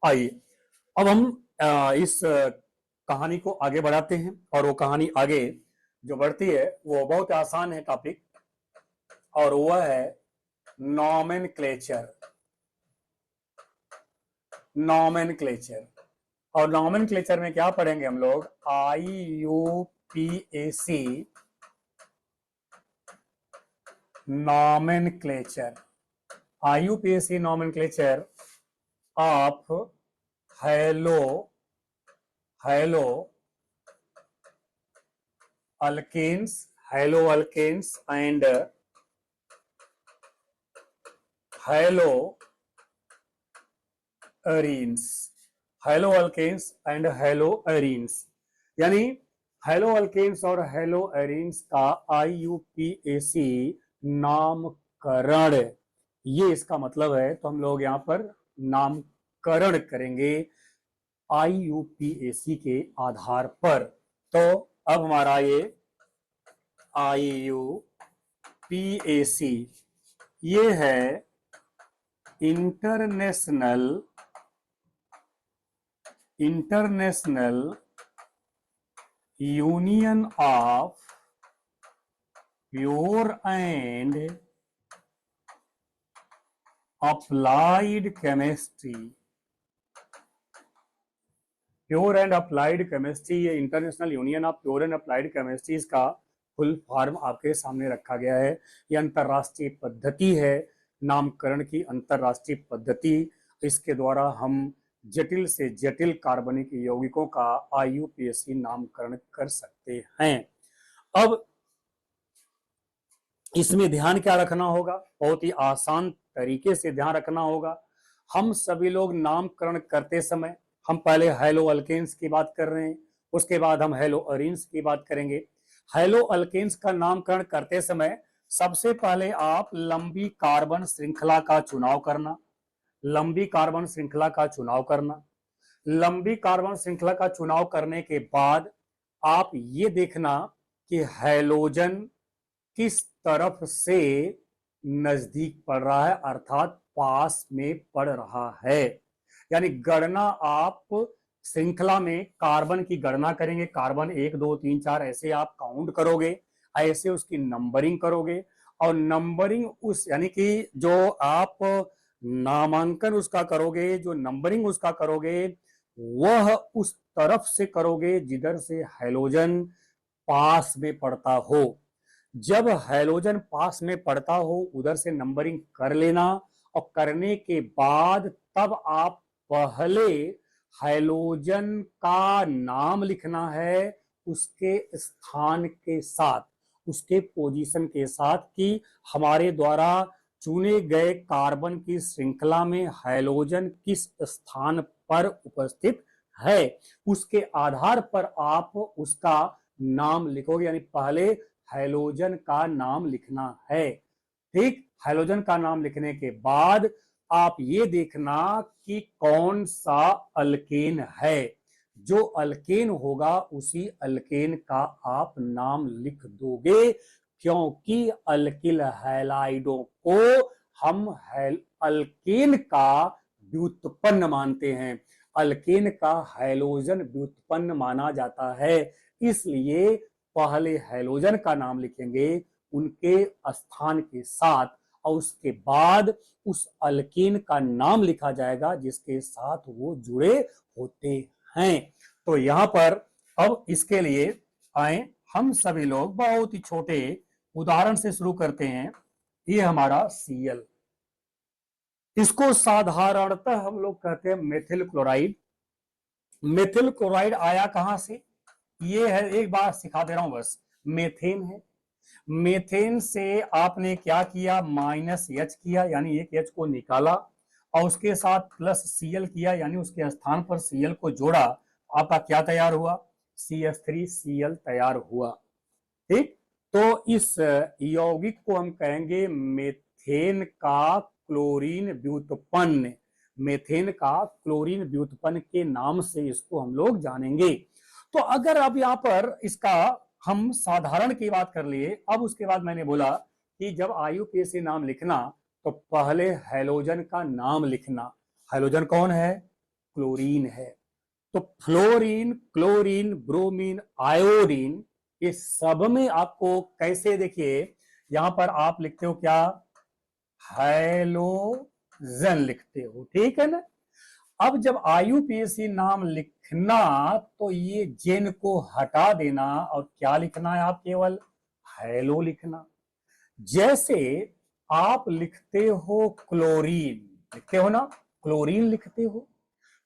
आइए अब हम इस कहानी को आगे बढ़ाते हैं और वो कहानी आगे जो बढ़ती है वो बहुत आसान है टॉपिक, और वह है नॉमेनक्लेचर। नॉमेनक्लेचर, और नॉमेनक्लेचर में क्या पढ़ेंगे हम लोग, IUPAC nomenclature, IUPAC nomenclature of hello alkenes, halo alkenes and halo arenes, halo alkenes and halo arenes। यानी हेलो अल्केन्स और हेलो एरीन्स का आईयूपीएसी नामकरण, ये इसका मतलब है। तो हम लोग यहाँ पर नामकरण करेंगे आईयूपीएसी के आधार पर। तो अब हमारा ये आईयूपीएसी ये है international union of pure and applied chemistry. Pure and applied chemistry, ये international union of pure and applied chemistry का फुल फॉर्म आपके सामने रखा गया है। ये अंतरराष्ट्रीय पद्धति है, नामकरण की अंतरराष्ट्रीय पद्धति। इसके द्वारा हम जटिल से जटिल कार्बनिक यौगिकों का आईयूपीएसी नामकरण कर सकते हैं। अब इसमें ध्यान क्या रखना होगा, बहुत ही आसान तरीके से ध्यान रखना होगा। हम सभी लोग नामकरण करते समय, हम पहले हैलो अल्केन्स की बात कर रहे हैं, उसके बाद हम हैलो अरीन्स की बात करेंगे। हैलो अल्केन्स का नामकरण करते समय सबसे पहले आप लंबी कार्बन श्रृंखला का चुनाव करना, लंबी कार्बन श्रृंखला का चुनाव करना। लंबी कार्बन श्रृंखला का चुनाव करने के बाद आप ये देखना कि हैलोजन किस तरफ से नजदीक पड़ रहा है, अर्थात पास में पड़ रहा है। यानी गणना आप श्रृंखला में कार्बन की गणना करेंगे, कार्बन 1 2 3 4 ऐसे आप काउंट करोगे, ऐसे उसकी नंबरिंग करोगे और नंबरिंग उस यानी कि जो आप नामांकन उसका करोगे, जो नंबरिंग उसका करोगे वह उस तरफ से करोगे जिधर से हैलोजन पास में पड़ता हो। जब हैलोजन पास में पड़ता हो उधर से नंबरिंग कर लेना और करने के बाद तब आप पहले हैलोजन का नाम लिखना है उसके स्थान के साथ, उसके पोजीशन के साथ कि हमारे द्वारा चुने गए कार्बन की श्रृंखला में हैलोजन किस स्थान पर उपस्थित है। उसके आधार पर आप उसका नाम लिखोगे, यानी पहले हैलोजन का नाम लिखना है। ठीक, हैलोजन का नाम लिखने के बाद आप ये देखना कि कौन सा अल्केन है। जो अल्केन होगा उसी अल्केन का आप नाम लिख दोगे, क्योंकि अल्किल हैलाइडों को हम अल्केन का व्युत्पन्न मानते हैं, अल्केन का हैलोजन व्युत्पन्न माना जाता है। इसलिए पहले हैलोजन का नाम लिखेंगे उनके स्थान के साथ और उसके बाद उस अल्केन का नाम लिखा जाएगा जिसके साथ वो जुड़े होते हैं। तो यहां पर अब इसके लिए आए हम सभी लोग बहुत ही छोटे उदाहरण से शुरू करते हैं। ये हमारा Cl, इसको साधारणतः हम लोग कहते हैं मेथिल क्लोराइड। मेथिल क्लोराइड आया कहां से, ये है, एक बार सिखा दे रहा हूं बस, मेथेन है। मेथेन से आपने क्या किया, -H किया यानी एक H को निकाला और उसके साथ +Cl किया यानी उसके स्थान पर Cl को जोड़ा, आपका क्या तैयार हुआ, CH3Cl तैयार हुआ। ठीक, तो इस यौगिक को हम कहेंगे मेथेन का क्लोरीन व्युत्पन्न, मेथेन का क्लोरीन व्युत्पन्न के नाम से इसको हम लोग जानेंगे। तो अगर अब यहां पर इसका हम साधारण की बात कर लिए, अब उसके बाद मैंने बोला कि जब IUPAC नाम लिखना तो पहले हैलोजन का नाम लिखना। हैलोजन कौन है, क्लोरीन है। तो फ्लोरीन, क्लोरीन, ब्रोमीन, आयोडीन, ये सब में आपको कैसे, देखिए यहां पर आप लिखते हो क्या, हैलोजन लिखते हो, ठीक है ना। अब जब IUPAC नाम लिखना तो ये जेन को हटा देना और क्या लिखना है, आप केवल हैलो लिखना। जैसे आप लिखते हो क्लोरीन, लिखते हो ना, क्लोरीन लिखते हो,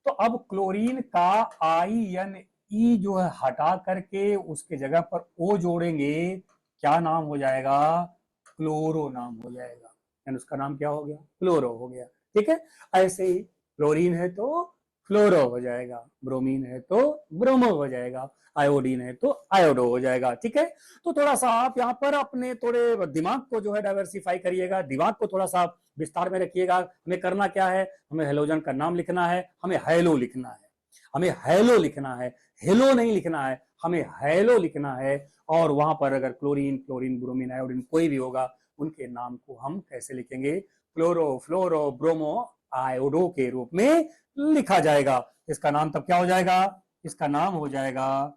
तो अब क्लोरीन का INE जो है हटा करके उसके जगह पर O जोड़ेंगे, क्या नाम हो जाएगा, क्लोरो नाम हो जाएगा, यानी उसका नाम क्या हो गया, क्लोरो हो गया। ठीक है, ऐसे ही क्लोरीन है तो फ्लोरो हो जाएगा, ब्रोमीन है तो ब्रोमो हो जाएगा, आयोडीन है तो आयोडो हो जाएगा। ठीक है, तो थोड़ा सा आप यहाँ पर अपने थोड़े दिमाग को जो है डाइवर्सिफाई करिएगा, दिमाग को थोड़ा सा विस्तार में रखिएगा। हमें करना क्या है, हमें हैलोजन का नाम लिखना है, हमें हैलो लिखना है, हमें हैलो लिखना है, हेलो नहीं लिखना है, हमें हैलो लिखना है। और वहां पर अगर क्लोरीन, क्लोरीन, ब्रोमीन, आयोडीन कोई भी होगा उनके नाम को हम कैसे लिखेंगे, क्लोरो, फ्लोरो, ब्रोमो, आयोडो के रूप में लिखा जाएगा। इसका नाम तब क्या हो जाएगा, इसका नाम हो जाएगा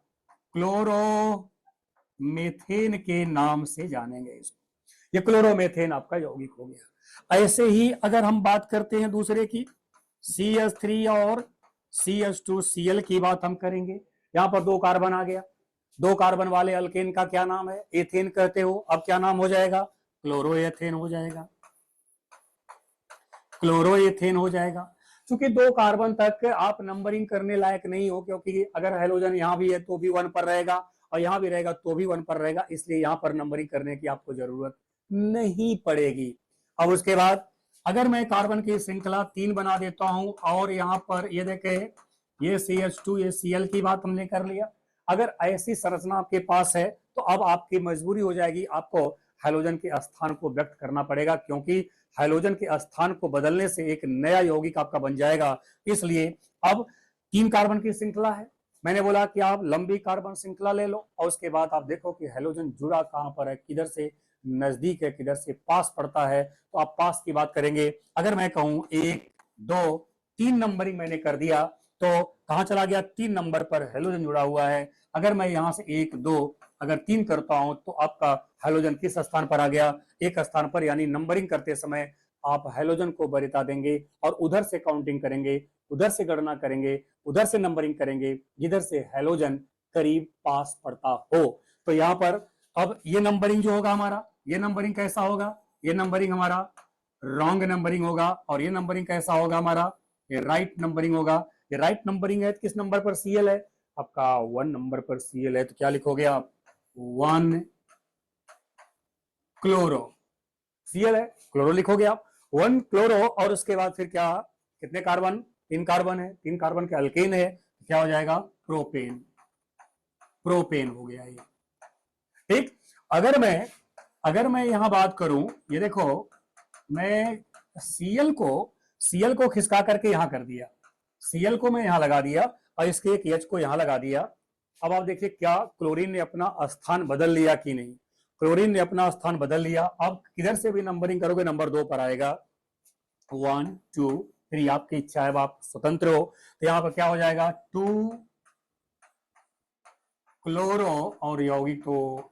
क्लोरोमेथेन के नाम से जानेंगे इसको। ये क्लोरोमेथेन आपका यौगिक हो गया। ऐसे ही अगर हम बात करते हैं दूसरे की, CH3 और CH2Cl की बात हम करेंगे। यहां पर 2 कार्बन आ गया, 2 कार्बन वाले अल्केन का क्या नाम है, एथेन कहते हो। अब क्या नाम हो जाएगा, क्लोरोएथेन हो जाएगा, क्लोरोएथेन हो जाएगा। क्योंकि 2 कार्बन तक आप नंबरिंग करने लायक नहीं हो, क्योंकि अगर हैलोजन यहां भी है तो भी 1 पर रहेगा और यहां भी रहेगा तो भी 1 पर रहेगा, इसलिए यहां पर नंबरिंग करने की आपको जरूरत नहीं पड़ेगी। अब उसके बाद अगर मैं कार्बन की श्रृंखला 3 बना देता हूं और यहां पर ये देखें, ये CH2, ये Cl की बात हमने कर लिया। अगर ऐसी संरचना आपके पास है तो अब आपकी मजबूरी हो जाएगी, आपको हैलोजन के स्थान को व्यक्त करना पड़ेगा, क्योंकि हैलोजन के स्थान को बदलने से एक नया यौगिक आपका बन जाएगा। इसलिए अब 3 कार्बन की श्रृंखला है, मैंने बोला कि आप लंबी कार्बन श्रृंखला ले लो और उसके बाद आप देखो कि हैलोजन जुड़ा कहां पर है, किधर से नजदीक है, किधर से पास पड़ता है। तो आप पास की बात करेंगे। अगर मैं कहूं 1 2 3 नंबरिंग मैंने कर दिया तो कहां चला गया, 3 नंबर पर हैलोजन जुड़ा हुआ है। अगर मैं यहां से 1 2 अगर 3 करता हूं तो आपका हैलोजन किस स्थान पर आ गया, एक स्थान पर। यानी नंबरिंग करते समय आप हैलोजन को वरीयता देंगे और उधर से काउंटिंग करेंगे, उधर से गणना करेंगे, उधर से नंबरिंग करेंगे जिधर से हैलोजन करीब पास पड़ता हो। तो यहां पर अब ये नंबरिंग जो होगा हमारा, ये नंबरिंग कैसा होगा, ये नंबरिंग हमारा रॉन्ग नंबरिंग होगा और ये नंबरिंग कैसा होगा हमारा, ये राइट नंबरिंग होगा। ये राइट नंबरिंग है तो किस नंबर पर सीएल है, आपका 1 नंबर पर सीएल है। तो क्या लिखोगे आप, 1 क्लोरो, सीएल है क्लोरो लिखोगे आप, 1 क्लोरो। और उसके बाद फिर क्या, कितने कार्बन, 3 कार्बन है, 3 कार्बन के अल्केन है, तो क्या हो जाएगा, प्रोपेन, प्रोपेन हो गया ये। ठीक। अगर मैं यहां बात करूं, ये देखो मैं सीएल को खिसका करके यहां कर दिया, सीएल को मैं यहां लगा दिया और इसके एक एच को यहां लगा दिया। अब आप देखिए क्या क्लोरीन ने अपना स्थान बदल लिया कि नहीं, क्लोरीन ने अपना स्थान बदल लिया। अब किधर से भी नंबरिंग करोगे नंबर 2 पर आएगा, 1 2 3, आपकी इच्छा है, आप स्वतंत्र हो। तो यहां पर क्या हो जाएगा, 2 क्लोरो और यौगिक तो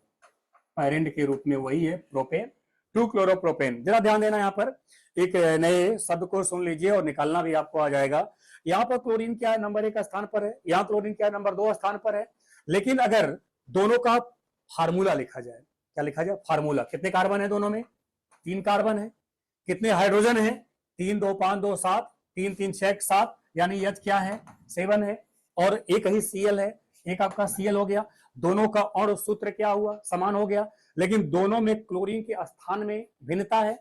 पेरेंट के रूप में वही है प्रोपेन, 2 क्लोरोप्रोपेन। जरा ध्यान देना, यहाँ पर एक नए शब्द को सुन लीजिए और निकालना भी आपको आ जाएगा। यहाँ पर क्लोरीन क्या है, नंबर 1 स्थान पर है, यहाँ क्लोरीन क्या है, नंबर 2 स्थान पर है। लेकिन अगर दोनों का फार्मूला लिखा जाए, क्या लिखा जाए, फार्मूला, कितने कार्बन है दोनों में, 3 कार्बन है, कितने हाइड्रोजन है, 3 2 5 2 7, 3 3 6 7, यानी एच क्या है, 7 है, और एक ही सीएल है, एक आपका सीएल हो गया। दोनों का और सूत्र क्या हुआ, समान हो गया, लेकिन दोनों में क्लोरीन के स्थान में भिन्नता है,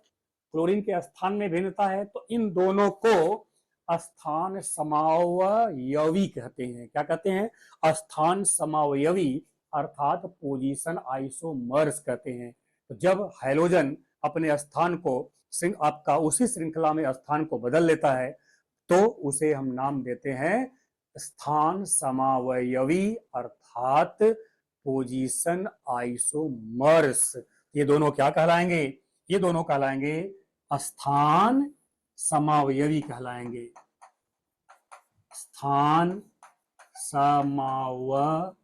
क्लोरीन के स्थान में भिन्नता है। तो इन दोनों को स्थान समावयवी कहते हैं। क्या कहते हैं, स्थान समावयवी, अर्थात पोजीशन आइसोमर्स कहते हैं। तो जब हैलोजन अपने स्थान को आपका उसी श्रृंखला में स्थान को बदल लेता है तो उसे हम नाम देते हैं स्थान समावयवी, अर्थात पोजीशन आइसोमर्स। ये दोनों क्या कहलाएंगे, ये दोनों कहलाएंगे स्थान समावयवी कहलाएंगे, स्थान समावयवी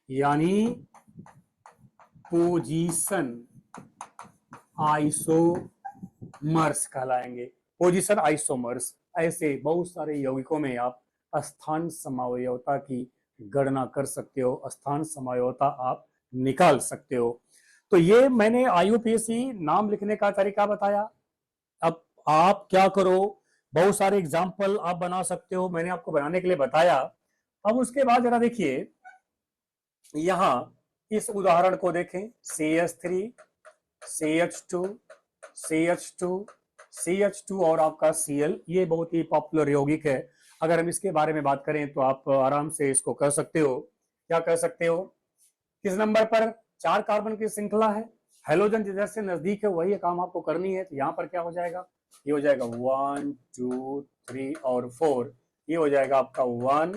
यानी पोजीशन आइसोमर्स कहलाएंगे, पोजीशन आइसोमर्स। ऐसे बहुत सारे यौगिकों में आप स्थान समावयवता की गणना कर सकते हो, स्थान समावयवता आप निकाल सकते हो। तो ये मैंने आईयूपीएसी नाम लिखने का तरीका बताया। अब आप क्या करो, बहुत सारे एग्जाम्पल आप बना सकते हो, मैंने आपको बनाने के लिए बताया। अब उसके बाद जरा देखिए यहां इस उदाहरण को देखें, CH3 CH2 CH2 CH2 और आपका Cl, ये बहुत ही पॉपुलर यौगिक है। अगर हम इसके बारे में बात करें तो आप आराम से इसको कह सकते हो, क्या कह सकते हो, किस नंबर पर, 4 कार्बन की श्रृंखला है, हैलोजन जिधर से नजदीक है वही काम आपको करनी है। तो यहाँ पर क्या हो जाएगा, ये हो जाएगा 1 2 3 और 4, ये हो जाएगा आपका 1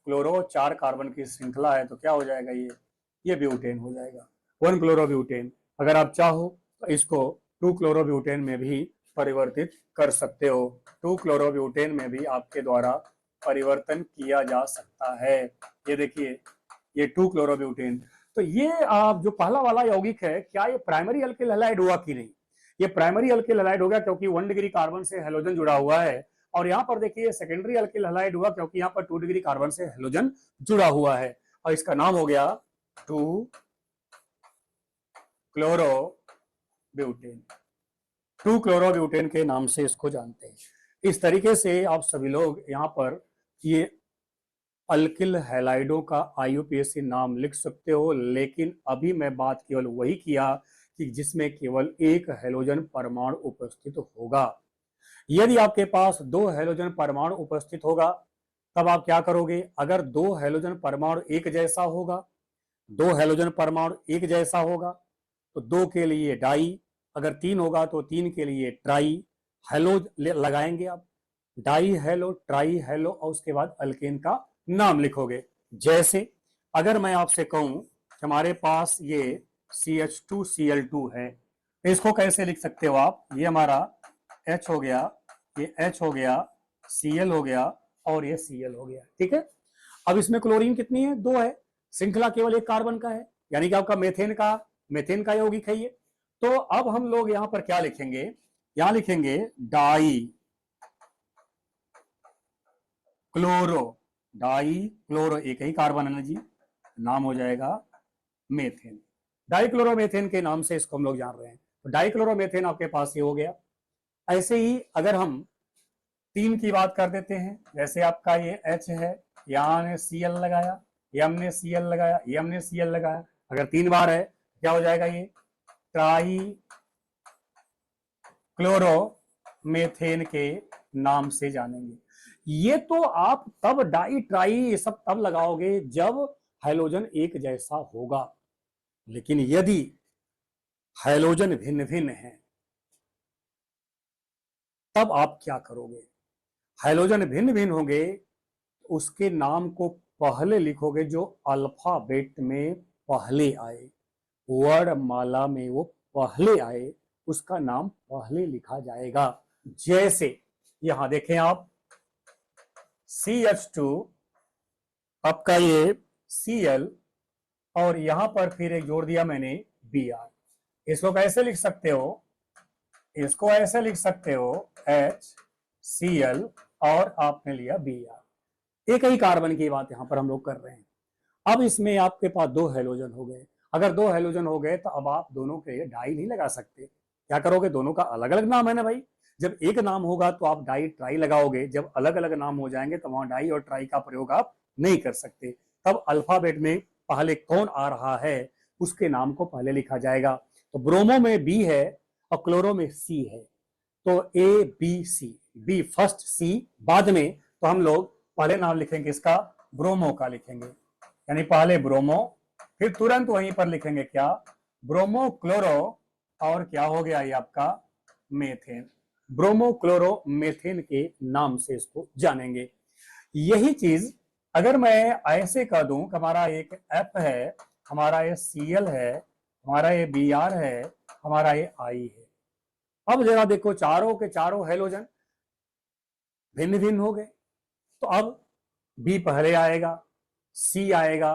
क्लोरो, 4 कार्बन की श्रृंखला है तो क्या हो जाएगा, ये ब्यूटेन हो जाएगा, 1 क्लोरोब्यूटेन। अगर आप चाहो तो इसको 2 क्लोरोब्यूटेन में भी परिवर्तित कर सकते हो, 2 क्लोरोब्यूटेन में भी आपके द्वारा परिवर्तन किया जा सकता है। ये देखिए ये 2 क्लोरोब्यूटेन। तो ये आप जो पहला वाला यौगिक है, क्या ये प्राइमरी अल्किल हैलाइड हुआ कि नहीं, ये प्राइमरी अल्किल हैलाइड हो गया क्योंकि 1 डिग्री कार्बन से हैलोजन जुड़ा हुआ है। और यहाँ पर देखिए सेकेंडरी अल्किल हैलाइड हुआ क्योंकि यहाँ पर 2 डिग्री कार्बन से हैलोजन जुड़ा हुआ है और इसका नाम हो गया 2 क्लोरोब्यूटेन, 2 क्लोरोब्यूटेन के नाम से इसको जानते हैं। इस तरीके से आप सभी लोग यहाँ पर ये अल्किल हैलाइडों का आईयूपीएसी नाम लिख सकते हो, लेकिन अभी मैं बात केवल वही किया कि जिसमें केवल एक हैलोजन परमाणु उपस्थित होगा। यदि आपके पास 2 हैलोजन परमाणु उपस्थित होगा तब आप क्या करोगे, अगर 2 हैलोजन परमाणु एक जैसा होगा, दो हैलोजन परमाणु एक जैसा होगा तो दो के लिए डाई, अगर तीन होगा तो तीन के लिए ट्राई। हेलो लगाएंगे आप, डाई हेलो, ट्राई हेलो, और उसके बाद अल्केन का नाम लिखोगे। जैसे अगर मैं आपसे कहूं कि हमारे पास ये CH2Cl2 है, तो इसको कैसे लिख सकते हो आप? ये हमारा H हो गया, ये H हो गया, Cl हो गया, और ये Cl हो गया। ठीक है, अब इसमें क्लोरीन कितनी है? दो है, श्रृंखला केवल एक कार्बन का है, यानी कि आपका मेथेन का यौगिक है ये। तो अब हम लोग यहां पर क्या लिखेंगे? यहां लिखेंगे डाई क्लोरो, डाई क्लोरो, एक ही कार्बन है ना जी, नाम हो जाएगा मेथेन। डाइक्लोरोमेथेन के नाम से इसको हम लोग जान रहे हैं। तो डाइक्लोरोमेथेन आपके पास ये हो गया। ऐसे ही अगर हम तीन की बात कर देते हैं, जैसे आपका ये H है, यहां ने Cl लगाया, ये हमने Cl लगाया, ये हमने Cl लगाया, अगर तीन बार है क्या हो जाएगा? ये ट्राई क्लोरोमेथेन के नाम से जानेंगे। ये तो आप तब डाई ट्राई ये सब तब लगाओगे जब हाइड्रोजन एक जैसा होगा, लेकिन यदि हाइड्रोजन भिन्न भिन्न है तब आप क्या करोगे? हाइड्रोजन भिन्न भिन्न होंगे, उसके नाम को पहले लिखोगे जो अल्फाबेट में पहले आए, वर्णमाला में वो पहले आए, उसका नाम पहले लिखा जाएगा। जैसे यहां देखें आप, CH2 आपका ये Cl, और यहां पर फिर एक जोड़ दिया मैंने Br। इसको कैसे लिख सकते हो? इसको ऐसे लिख सकते हो HCl और आपने लिया Br। एक ही कार्बन की बात यहां पर हम लोग कर रहे हैं। अब इसमें आपके पास दो हैलोजन हो गए। अगर दो हैलोजन हो गए तो अब आप दोनों के लिए डाई नहीं लगा सकते। क्या करोगे? दोनों का अलग अलग नाम है ना भाई। जब एक नाम होगा तो आप डाई ट्राई लगाओगे, जब अलग अलग नाम हो जाएंगे तो वहां डाई और ट्राई का प्रयोग आप नहीं कर सकते। तब अल्फाबेट में पहले कौन आ रहा है उसके नाम को पहले लिखा जाएगा। तो ब्रोमो में बी है और क्लोरो में सी है, तो A B C, B first C बाद में, तो हम लोग पहले नाम लिखेंगे इसका ब्रोमो का लिखेंगे, यानी पहले ब्रोमो, फिर तुरंत वहीं पर लिखेंगे क्या? ब्रोमो क्लोरो, और क्या हो गया ये आपका मेथेन। ब्रोमो क्लोरो मेथेन के नाम से इसको जानेंगे। यही चीज अगर मैं ऐसे कह दूं कि हमारा एक F है, हमारा ये Cl है, हमारा ये Br है, हमारा ये I है। अब जरा देखो, चारों के चारों हैलोजन भिन्न भिन्न हो गए, तो अब B पहले आएगा, C आएगा,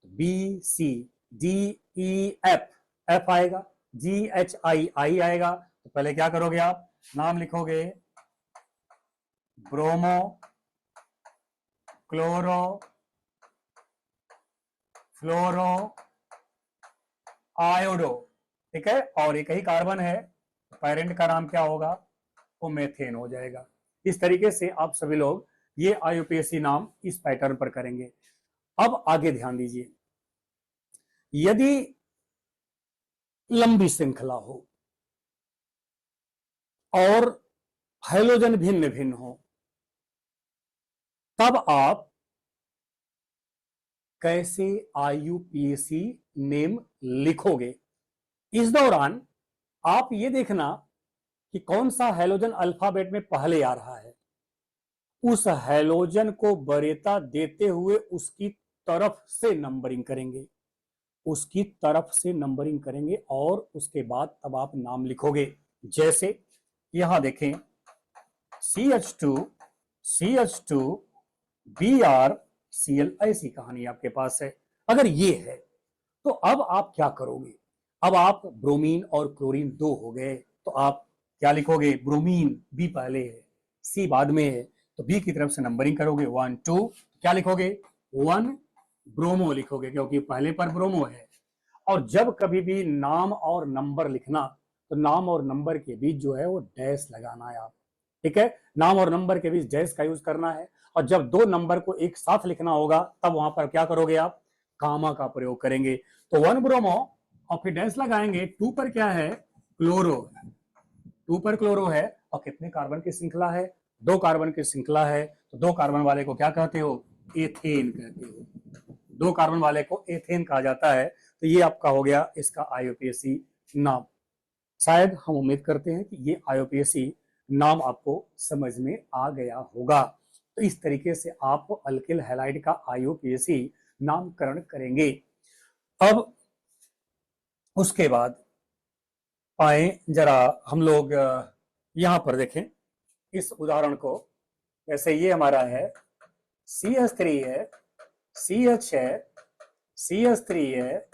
B C, D E F, F आएगा, G H I, I आएगा। तो पहले क्या करोगे आप? नाम लिखोगे ब्रोमो क्लोरो फ्लोरो आयोडो, ठीक है, और एक ही कार्बन है, पेरेंट का नाम क्या होगा? वो मेथेन हो जाएगा। इस तरीके से आप सभी लोग ये IUPAC नाम इस पैटर्न पर करेंगे। अब आगे ध्यान दीजिए, यदि लंबी श्रृंखला हो और हैलोजन भिन्न भिन्न हो, तब आप कैसे IUPAC नेम लिखोगे? इस दौरान आप ये देखना कि कौन सा हैलोजन अल्फाबेट में पहले आ रहा है, उस हैलोजन को वरीयता देते हुए उसकी तरफ से नंबरिंग करेंगे, उसकी तरफ से नंबरिंग करेंगे, और उसके बाद तब आप नाम लिखोगे। जैसे यहां देखें, CH2 CH2 Br Cl, ऐसी कहानी आपके पास है। अगर ये है तो अब आप क्या करोगे? अब आप ब्रोमीन और क्लोरीन दो हो गए, तो आप क्या लिखोगे? ब्रोमीन बी पहले है, सी बाद में है, तो बी की तरफ से नंबरिंग करोगे 1 2, क्या लिखोगे? 1 ब्रोमो लिखोगे, क्योंकि पहले पर ब्रोमो है। और जब कभी भी नाम और नंबर लिखना, तो नाम और नंबर के बीच जो है वो डैश लगाना है आप, ठीक है, नाम और नंबर के बीच डैश का यूज करना है। और जब दो नंबर को एक साथ लिखना होगा तब वहां पर क्या करोगे आप? कामा का प्रयोग करेंगे। तो 1 ब्रोमो और फिर डैश लगाएंगे, 2 पर क्या है? क्लोरो, 2 पर क्लोरो है, और कितने कार्बन की श्रृंखला है? 2 कार्बन की श्रृंखला है, तो 2 कार्बन वाले को क्या कहते हो? एथेन कहते हो। 2 कार्बन वाले को एथेन कहा जाता है। तो ये आपका हो गया इसका आईयूपीएसी नाम। शायद हम उम्मीद करते हैं कि ये आईयूपीएसी नाम आपको समझ में आ गया होगा। तो इस तरीके से आप अल्किल हैलाइड का आईयूपीएसी नामकरण करेंगे। अब उसके बाद आए जरा हम लोग यहां पर देखें इस उदाहरण को। जैसे ये हमारा है CH3 है, CH है, CH3 है,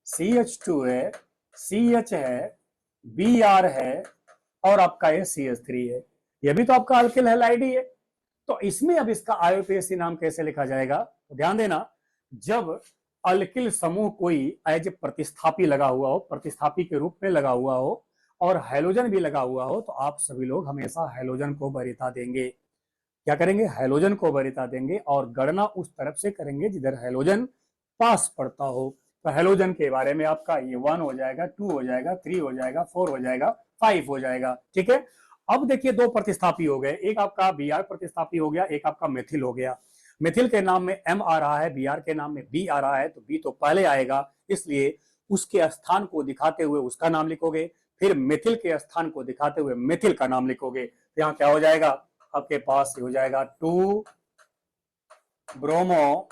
CH2 है, CH है, Br है और आपका ये CH3 है। ये भी तो आपका अल्किल हैलाइड ही है। तो इसमें अब इसका आईयूपीएसी नाम कैसे लिखा जाएगा? तो ध्यान देना, जब अल्किल समूह कोई एज प्रतिस्थापी लगा हुआ हो, प्रतिस्थापी के रूप में लगा हुआ हो और हैलोजन भी लगा हुआ हो, तो आप सभी लोग हमेशा हैलोजन को वरीयता देंगे। क्या करेंगे? हैलोजन को वरीयता देंगे और गणना उस तरफ से करेंगे जिधर हैलोजन पास पड़ता हो। तो हैलोजन के बारे में आपका ये 1 हो जाएगा, 2 हो जाएगा, 3 हो जाएगा, 4 हो जाएगा, 5 हो जाएगा। ठीक है। अब देखिए 2 प्रतिस्थापी हो गए, एक आपका Br प्रतिस्थापी हो गया, एक आपका मेथिल हो गया। मेथिल के नाम में M आ रहा है, Br के नाम में B आ रहा है, तो B तो पहले आएगा, इसलिए उसके स्थान को दिखाते हुए उसका नाम लिखोगे, फिर मेथिल के स्थान को दिखाते हुए मेथिल का नाम लिखोगे। तो यहाँ क्या हो जाएगा आपके पास? हो जाएगा 2 ब्रोमो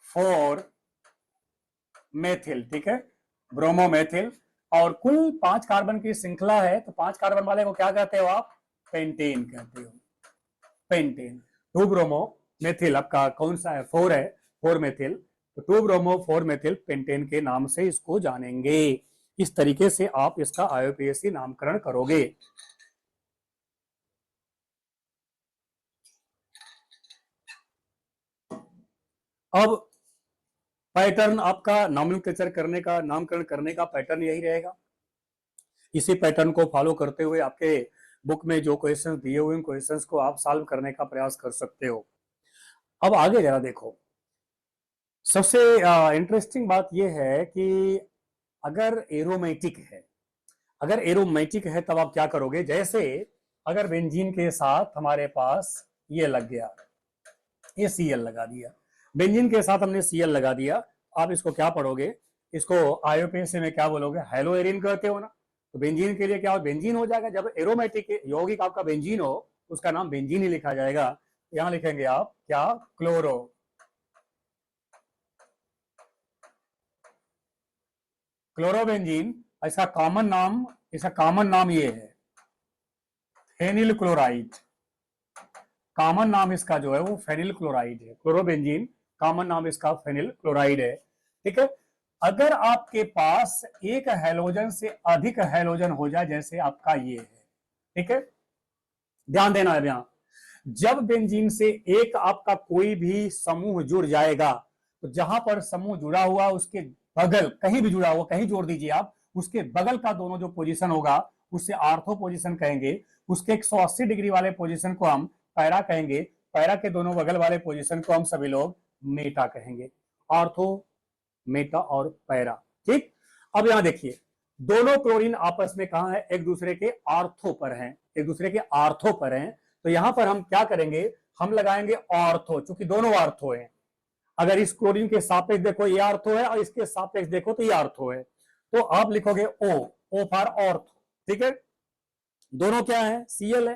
4 मेथिल। ठीक है, ब्रोमो मेथिल। और कुल 5 कार्बन की श्रृंखला है, तो 5 कार्बन वाले को क्या कहते हो आप? पेंटेन कहते हो, पेंटेन। 2 ब्रोमो मेथिल आपका कौन सा है? 4 है, 4 मेथिल। तो 2 ब्रोमो 4 मेथिल पेंटेन के नाम से इसको जानेंगे। इस तरीके से आप इसका आईयूपीएसी नामकरण करोगे। अब पैटर्न आपका नॉमेनक्लेचर करने का, नामकरण करने का पैटर्न यही रहेगा। इसी पैटर्न को फॉलो करते हुए आपके बुक में जो क्वेश्चंस दिए हुए हैं, क्वेश्चंस को आप सॉल्व करने का प्रयास कर सकते हो। अब आगे जरा देखो, सबसे इंटरेस्टिंग बात यह है कि अगर एरोमेटिक है, अगर एरोमेटिक है तब आप क्या करोगे? जैसे अगर बेंजीन के साथ हमारे पास ये लग गया, ये Cl लगा दिया, बेंजीन के साथ हमने Cl लगा दिया, आप इसको क्या पढ़ोगे? इसको आईयूपीएसी में क्या बोलोगे? हेलो एरिन कहते हो ना। तो बेंजीन के लिए क्या हो? बेंजीन हो जाएगा। जब एरोमेटिक यौगिक आपका बेंजीन हो, उसका नाम बेंजीन ही लिखा जाएगा। यहां लिखेंगे आप क्या? Chloro, chlorobenzene. इसका कॉमन नाम ये है फेनिल क्लोराइड। कॉमन नाम इसका जो है वो फेनिल क्लोराइड है। क्लोरोबेंजीन कॉमन नाम इसका फेनिल क्लोराइड है। ठीक है। अगर आपके पास एक हैलोजन से अधिक हैलोजन हो जाए, जैसे आपका ये है, ठीक है, ध्यान देना है यहां, जब बेंजीन से एक आपका कोई भी समूह जुड़ जाएगा, तो जहां पर समूह जुड़ा हुआ उसके बगल, कहीं भी जुड़ा हुआ, कहीं जोड़ दीजिए आप, उसके बगल का दोनों जो पोजीशन होगा उसे आर्थो पोजीशन कहेंगे। उसके 180 डिग्री वाले पोजीशन को हम पैरा कहेंगे। पैरा के दोनों बगल वाले पोजीशन को हम सभी लोग मेटा कहेंगे। आर्थो, मेटा और पैरा। ठीक। अब यहां देखिए, दोनों क्लोरीन आपस में कहां है? एक दूसरे के आर्थो पर हैं, एक दूसरे के आर्थो पर हैं। तो यहां पर हम क्या करेंगे? हम लगाएंगे ऑर्थो, चूंकि दोनों आर्थो हैं। अगर इस क्लोरीन के सापेक्ष देखो ये आर्थो है और इसके सापेक्ष देखो तो ये आर्थो है, तो आप लिखोगे ओ, ओ फॉर ऑर्थो। ठीक है, दोनों क्या है? Cl है,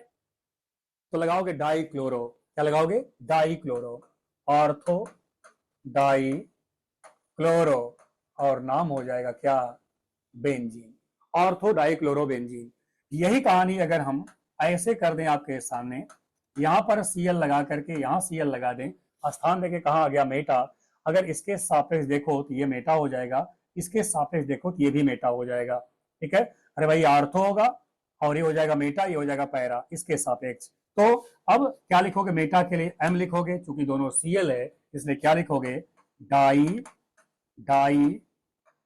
तो लगाओगे डाई क्लोरो। क्या लगाओगे? Die chloro, ortho di chloro, और नाम हो जाएगा क्या? Benzene, ortho di chloro benzene. यही कहानी अगर हम ऐसे कर दें आपके सामने, यहां पर Cl लगा करके यहां Cl लगा दें, स्थान देके कहां आ गया? मेटा। अगर इसके सापेक्ष देखो तो ये मेटा हो जाएगा, इसके सापेक्ष देखो तो ये भी मेटा हो जाएगा। ठीक है। अरे भाई, आर्थो होगा और ये हो जाएगा मेटा, ये हो जाएगा पैरा इसके सापेक्ष। तो अब क्या लिखोगे? मेटा के लिए M लिखोगे, चूंकि दोनों Cl है इसलिए क्या लिखोगे? Di di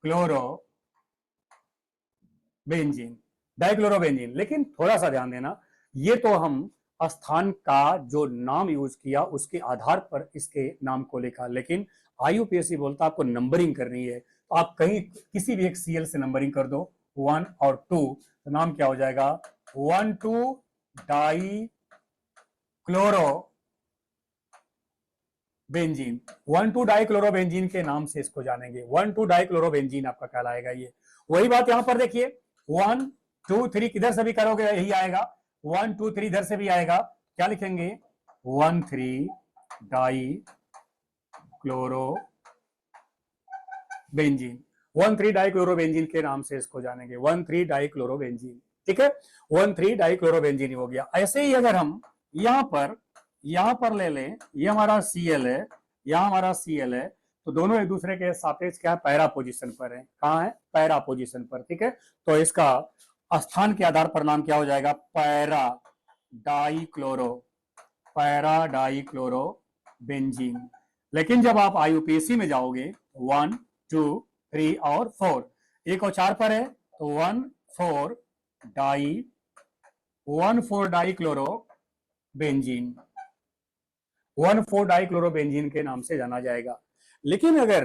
chloro benzene, dichlorobenzene. लेकिन थोड़ा सा ध्यान देना, ये तो हम स्थान का जो नाम यूज किया उसके आधार पर इसके नाम को लिखा, लेकिन आईयूपीएसी बोलता आपको नंबरिंग करनी है, तो आप कहीं किसी भी एक Cl से नंबरिंग कर दो, 1 और 2, तो नाम क्या हो जाएगा? 1,2 डाई क्लोरो बेंजीन, 1,2 डाइक्लोरोबेंजीन के नाम से इसको जानेंगे। 1,2 डाइक्लोरोबेंजीन आपका कहलाएगा ये। वही बात यहां पर देखिए, 1 2 3 किधर से भी करोगे यही आएगा, 1 2 3 इधर से भी आएगा, क्या लिखेंगे 1 3 डाई क्लोरो बेंजीन। 1 3 डाइक्लोरोबेंजीन के नाम से इसको जानेंगे, 1 3 डाइक्लोरोबेंजीन। ठीक है, 1 3 डाइक्लोरोबेंजीन हो गया। ऐसे ही अगर हम यहां पर ले लें, ये हमारा Cl है, यहां हमारा Cl है, तो दोनों एक दूसरे के सापेक्ष क्या है, पैरा पोजीशन पर है। कहां है, पैरा पोजीशन पर। ठीक है, तो इसका स्थान के आधार पर नाम क्या हो जाएगा, पैरा डाइक्लोरो बेंजीन। लेकिन जब आप आईयूपीएसी में जाओगे 1 2 3 और 4, 1 और 4 पर है तो 1 4 डाइक्लोरो बेंजीन, 1 4 डाइक्लोरोबेंजीन के नाम से जाना जाएगा। लेकिन अगर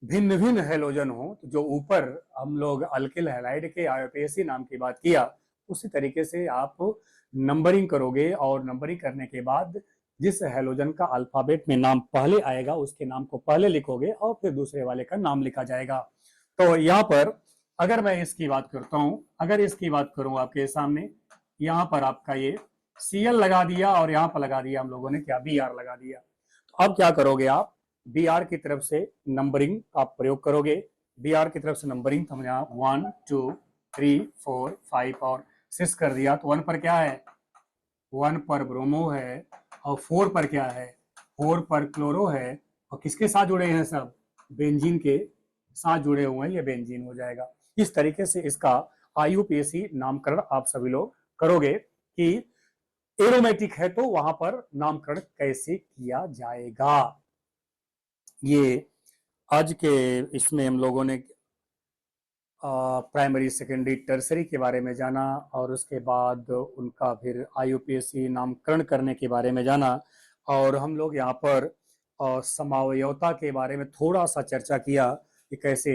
भिन्न भिन्न हैलोजन हो, तो जो ऊपर हम लोग अल्किल हैलाइड के आईयूपीएसी नाम की बात किया, उसी तरीके से आप नंबरिंग करोगे और नंबरिंग करने के बाद जिस हैलोजन का अल्फाबेट में नाम पहले आएगा उसके नाम को पहले लिखोगे और फिर दूसरे वाले का नाम लिखा जाएगा। तो यहाँ पर अगर मैं इसकी बात करता हूँ, अगर इसकी बात करूं आपके सामने, यहाँ पर आपका ये Cl लगा दिया और यहाँ पर लगा दिया हम लोगों ने क्या, Br लगा दिया। तो अब क्या करोगे आप, Br की तरफ से नंबरिंग का प्रयोग करोगे। Br की तरफ से नंबरिंग तो हम यहाँ 1 2 3 4 5 और 6 कर दिया। तो 1 पर क्या है, 1 पर ब्रोमो है, और 4 पर क्या है, 4 पर क्लोरो है, और किसके साथ जुड़े हैं सब, बेंजीन के साथ जुड़े हुए हैं, ये बेंजीन हो जाएगा। इस तरीके से इसका आईयूपीएसी नामकरण आप सभी लोग करोगे कि एरोमेटिक है तो वहां पर नामकरण कैसे किया जाएगा। ये आज के इसमें हम लोगों ने प्राइमरी सेकेंडरी टर्सरी के बारे में जाना, और उसके बाद उनका फिर आईयूपीएसी नामकरण करने के बारे में जाना, और हम लोग यहाँ पर समावयवता के बारे में थोड़ा सा चर्चा किया कि कैसे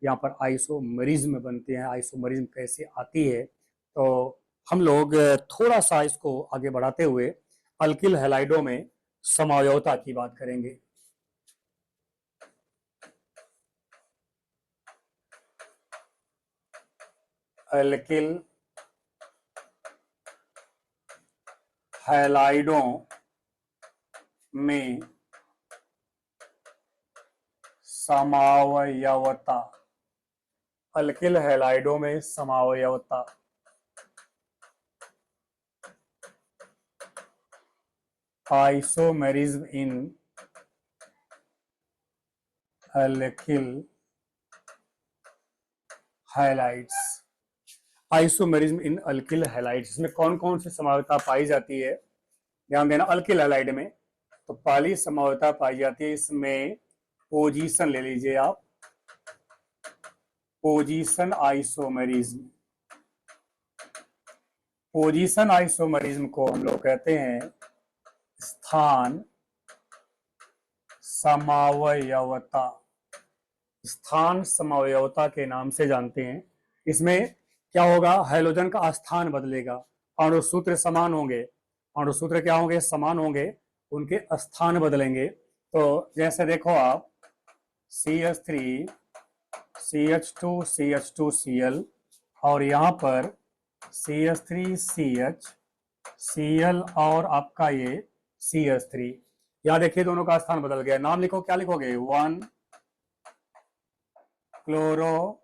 यहाँ पर आइसोमरिज्म बनते हैं, आइसोमरिज्म कैसे आती है। तो हम लोग थोड़ा सा इसको आगे बढ़ाते हुए अल्किल हैलाइडों में समावयवता की बात करेंगे। अल्किल हैलाइडों में समावयवता, अल्किल हैलाइडों में समावयवता, isomerism in alkyl halides, isomerism in alkyl halides. इसमें कौन कौन सी समावयवता पाई जाती है, ध्यान देना। अल्किल हैलाइड में तो पहली समावयवता पाई जाती है, इसमें पोजीशन ले लीजिए आप, पोजीशन आइसोमेरिज्म। पोजीशन आइसोमेरिज्म को हम लोग कहते हैं स्थान समावयवता, स्थान समावयवता के नाम से जानते हैं। इसमें क्या होगा, हैलोजन का स्थान बदलेगा, अणुसूत्र समान होंगे, अणुसूत्र क्या होंगे, समान होंगे, उनके स्थान बदलेंगे। तो जैसे देखो आप CH3 CH2 CH2Cl, और यहाँ पर CH3CH Cl और आपका ये CH3, यहाँ देखिए दोनों का स्थान बदल गया। नाम लिखो, क्या लिखोगे, 1 क्लोरो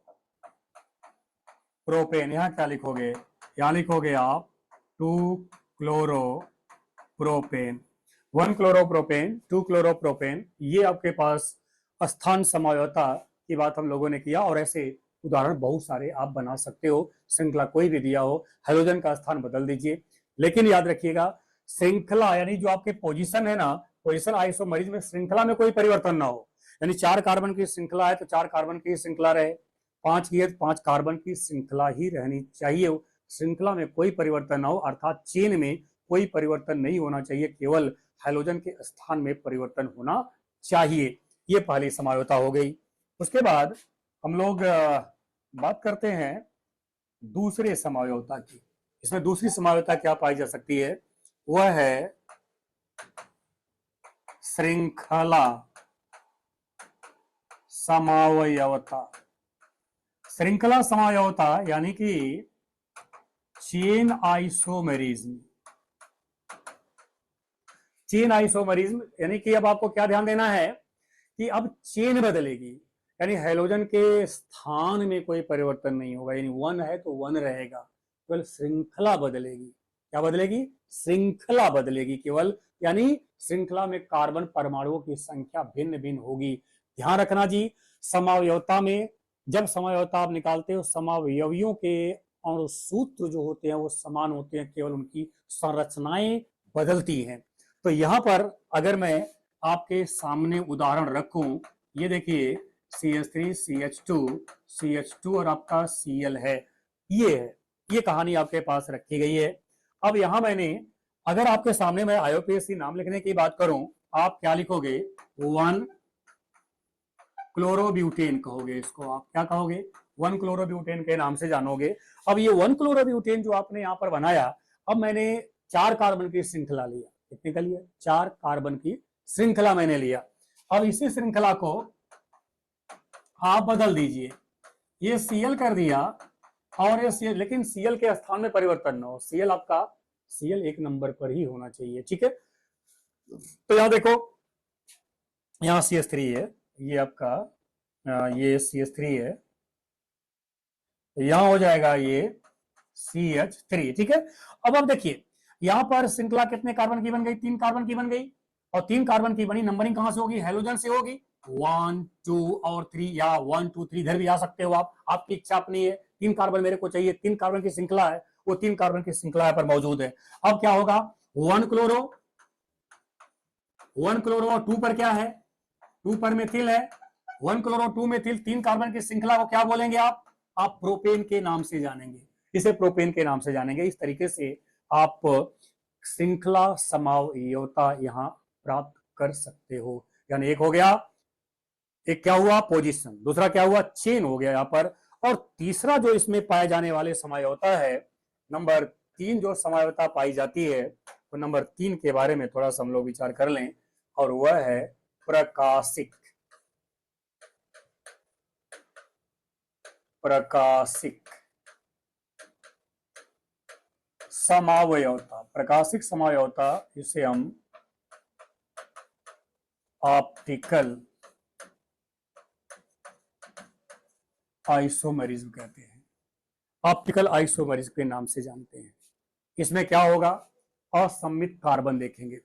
प्रोपेन, यहाँ क्या लिखोगे, यहाँ लिखोगे आप 2 क्लोरो प्रोपेन, 1 क्लोरोप्रोपेन 2 क्लोरोप्रोपेन। ये आपके पास स्थान समावयवता की बात हम लोगों ने किया, और ऐसे उदाहरण बहुत सारे आप बना सकते हो। श्रृंखला कोई भी दिया हो, हैलोजन का स्थान बदल दीजिए। लेकिन याद रखिएगा, श्रृंखला यानी जो आपके पोजीशन है ना, पोजीशन आइसोमरिज्म में श्रृंखला में कोई परिवर्तन ना हो। यानी 4 कार्बन की श्रृंखला है तो 4 कार्बन की श्रृंखला रहे, 5 की है तो 5 कार्बन की श्रृंखला ही रहनी चाहिए, श्रृंखला में कोई परिवर्तन ना हो, अर्थात चेन में कोई परिवर्तन नहीं होना चाहिए, केवल हैलोजन के स्थान में परिवर्तन होना चाहिए। ये पहली समावयवता हो गई। उसके बाद हम लोग बात करते हैं दूसरे समावयवता की। इसमें दूसरी समावयवता क्या पाई जा सकती है, वह है श्रृंखला समावयवता। श्रृंखला समावयवता यानी कि चेन आइसोमेरिज्म। चेन आइसोमेरिज्म यानी कि अब आपको क्या ध्यान देना है कि अब चेन बदलेगी, यानी हैलोजन के स्थान में कोई परिवर्तन नहीं होगा, यानी वन है तो वन रहेगा, केवल श्रृंखला बदलेगी। क्या बदलेगी? श्रृंखला बदलेगी केवल, यानी श्रृंखला में कार्बन परमाणुओं की संख्या भिन्न भिन्न होगी। ध्यान रखना जी, समावयवता में जब समावयवता आप निकालते हो, समावयवियों के और सूत्र जो होते हैं वो समान होते हैं, केवल उनकी संरचनाएं बदलती हैं। तो यहां पर अगर मैं आपके सामने उदाहरण रखूं, ये देखिए CH3 CH2 CH2 और आपका Cl है, ये कहानी आपके पास रखी गई है। अब यहां मैंने, अगर आपके सामने मैं IUPAC नाम लिखने की बात करूं, आप क्या लिखोगे? 1 क्लोरोब्यूटेन कहोगे इसको, आप क्या कहोगे? 1 क्लोरोब्यूटेन के नाम से जानोगे। अब ये 1 क्लोरोब्यूटेन जो आपने यहां पर बनाया, अब मैंने 4 कार्बन की श्रृंखला लिया। कितने का लिया? 4 कार्बन की श्रृंखला मैंने लिया। अब इसी श्रृंखला को आप बदल दीजिए, ये Cl कर दिया और ये Cl, लेकिन Cl के स्थान में परिवर्तन ना हो, Cl आपका Cl 1 नंबर पर ही होना चाहिए, ठीक है। तो यहां देखो, यहां CH3 है, ये आपका ये CH3 है, यहां हो जाएगा ये CH3, ठीक है। अब आप देखिए यहां पर श्रृंखला कितने कार्बन की बन गई? 3 कार्बन की बन गई, और 3 कार्बन की बनी, नंबरिंग कहां से होगी? हैलोजन से होगी। 1 2 और 3, या 1 2 3 इधर भी आ सकते हो आप, आपकी इच्छा अपनी है। 3 कार्बन मेरे को चाहिए, 3 कार्बन की श्रृंखला है, वो 3 कार्बन की श्रृंखला पर मौजूद है। अब क्या होगा? 1 क्लोरो और 2 पर क्या है? 2 पर मेथिल है, 1 क्लोरो 2 मेथिल, 3 कार्बन की श्रृंखला को क्या बोलेंगे आप प्रोपेन के नाम से जानेंगे, इसे प्रोपेन के नाम से जानेंगे। इस तरीके से आप श्रृंखला समावयवता यहां प्राप्त कर सकते हो। यानी एक हो गया, एक क्या हुआ? पोजीशन, दूसरा क्या हुआ? चेन हो गया यहां पर, और तीसरा जो इसमें पाए जाने वाले समावयवता है, नंबर 3 जो समावयवता पाई जाती है, तो नंबर 3 के बारे में थोड़ा सा हम लोग विचार कर लें, और वह है प्रकाशिक समावयवता। प्रकाशिक समावयवता, इसे हम ऑप्टिकल आइसोमेरिज्म कहते हैं, ऑप्टिकल आइसोमेरिज्म के नाम से जानते हैं। इसमें क्या होगा? असममित कार्बन देखेंगे।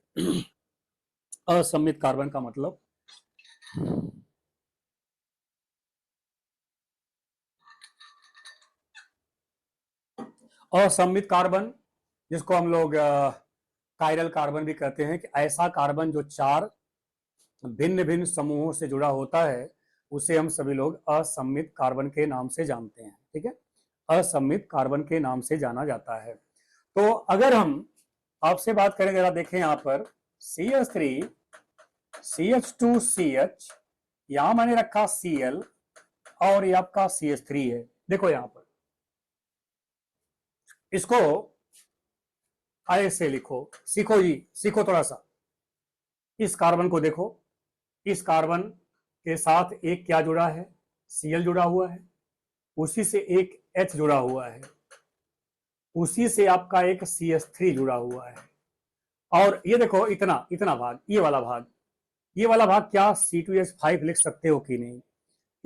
असममित कार्बन का मतलब, असममित कार्बन जिसको हम लोग कायरल कार्बन भी कहते हैं, कि ऐसा कार्बन जो 4 भिन्न भिन्न समूहों से जुड़ा होता है, उसे हम सभी लोग असममित कार्बन के नाम से जानते हैं, ठीक है। असममित कार्बन के नाम से जाना जाता है। तो अगर हम आपसे बात करें, जरा देखें यहां पर CH3 CH2 CH, यहां मैंने रखा Cl, और ये आपका CH3 है। देखो यहां पर इसको ऐसे लिखो, सीखो जी, सीखो थोड़ा सा। इस कार्बन को देखो, इस कार्बन के साथ एक क्या जुड़ा है? Cl जुड़ा हुआ है, उसी से एक H जुड़ा हुआ है, उसी से आपका एक CH3 जुड़ा हुआ है, और ये देखो इतना इतना भाग, ये वाला भाग क्या C2H5 लिख सकते हो कि नहीं?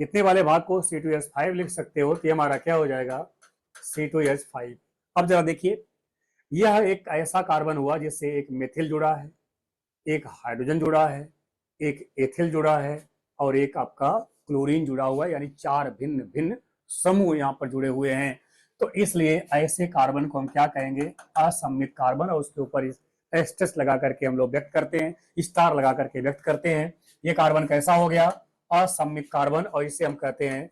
इतने वाले भाग को C2H5 लिख सकते हो, तो हमारा क्या हो जाएगा? C2H5। अब जरा देखिए, यह एक ऐसा कार्बन हुआ जिससे एक मेथिल जुड़ा है, एक हाइड्रोजन जुड़ा है, एक एथिल जुड़ा है, और एक आपका क्लोरीन जुड़ा हुआ है, यानी 4 भिन्न भिन्न समूह यहाँ पर जुड़े हुए हैं। तो इसलिए ऐसे कार्बन को हम क्या कहेंगे? असममित कार्बन, और उसके ऊपर एस्टेस लगा करके हम लोग व्यक्त करते हैं, स्टार लगा करके व्यक्त करते हैं। ये कार्बन कैसा हो गया? असममित कार्बन, और इसे हम कहते हैं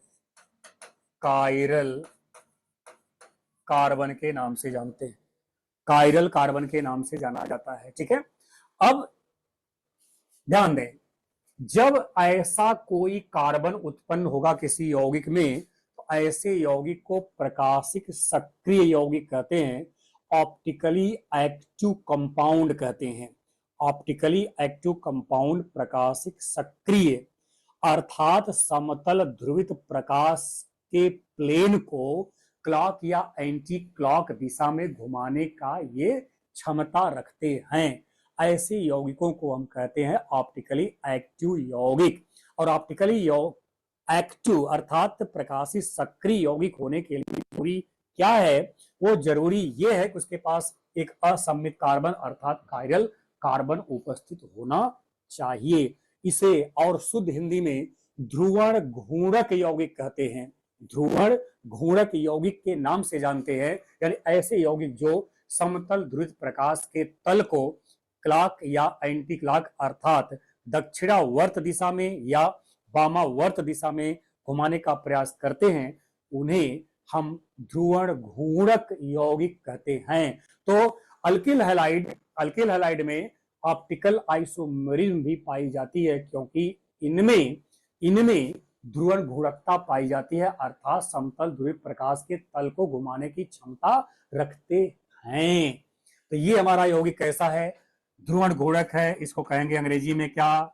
कायरल कार्बन के नाम से जानते हैं, कायरल कार्बन के नाम से जाना जाता है, ठीक है। अब ध्यान दें, जब ऐसा कोई कार्बन उत्पन्न होगा किसी यौगिक में, तो ऐसे यौगिक को प्रकाशिक सक्रिय यौगिक कहते हैं, ऑप्टिकली एक्टिव कंपाउंड कहते हैं। ऑप्टिकली एक्टिव कंपाउंड प्रकाशिक सक्रिय अर्थात समतल ध्रुवित प्रकाश के प्लेन को क्लॉक या एंटी क्लॉक दिशा में घुमाने का ये क्षमता रखते हैं। ऐसे यौगिकों को हम कहते हैं ऑप्टिकली एक्टिव यौगिक। और ऑप्टिकली एक्टिव अर्थात प्रकाशित सक्रिय यौगिक होने के लिए जरूरी क्या है? वो जरूरी ये है कि उसके पास एक असममित कार्बन अर्थात कायरल कार्बन उपस्थित होना चाहिए। इसे और शुद्ध हिंदी में ध्रुवण घूर्णक यौगिक कहते हैं। ध्रुवण घूर्णक यौगिक के नाम से जानते हैं, यानी ऐसे यौगिक जो समतल ध्रुवित प्रकाश के तल को क्लॉक या एंटी क्लॉक अर्थात दक्षिणावर्त दिशा में या वामावर्त दिशा में घुमाने का प्रयास करते हैं, उन्हें हम ध्रुवण घूर्णक यौगिक कहते हैं। तो अल्किल हैलाइड में ऑप्टिकल आइसोमेरिज्म भी पाई जाती है, क्योंकि इनमें ध्रुवण घूर्णकता पाई जाती है अर्थात समतल ध्रुवित प्रकाश के तल को घुमाने की क्षमता रखते हैं। तो ये हमारा यौगिक कैसा है? ध्रुवण घूर्णक है। इसको कहेंगे अंग्रेजी में क्या?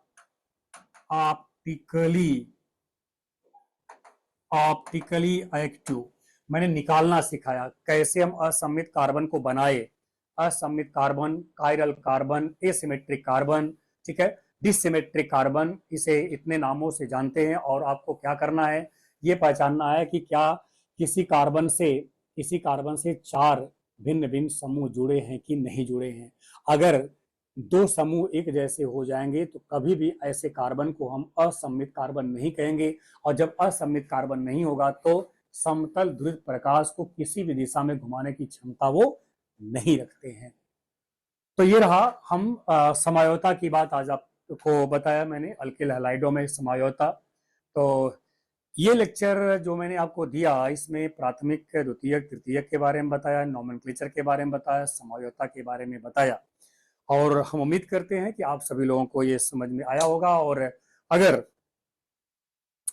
Optically active. मैंने निकालना सिखाया कैसे हम असममित कार्बन को बनाए। असममित carbon, chiral carbon, asymmetric carbon, ठीक है, डिसिमेट्रिक कार्बन, इसे इतने नामों से जानते हैं। और आपको क्या करना है, ये पहचानना है कि क्या किसी कार्बन से 4 भिन्न भिन्न समूह जुड़े हैं कि नहीं जुड़े हैं। अगर 2 समूह एक जैसे हो जाएंगे तो कभी भी ऐसे कार्बन को हम असममित कार्बन नहीं कहेंगे। और जब असममित कार्बन नहीं होगा तो समतल ध्रुवित प्रकाश को किसी भी दिशा में घुमाने की क्षमता वो नहीं रखते हैं। तो ये रहा हम समझौता की बात आज आपको बताया मैंने, अल्किल हैलाइडों में समझौता। तो ये लेक्चर जो मैंने आपको दिया, इसमें प्राथमिक, द्वितीयक, तृतीयक के बारे में बताया, नोमेनक्लेचर के बारे में बताया, समझौता के बारे में बताया। और हम उम्मीद करते हैं कि आप सभी लोगों को ये समझ में आया होगा। और अगर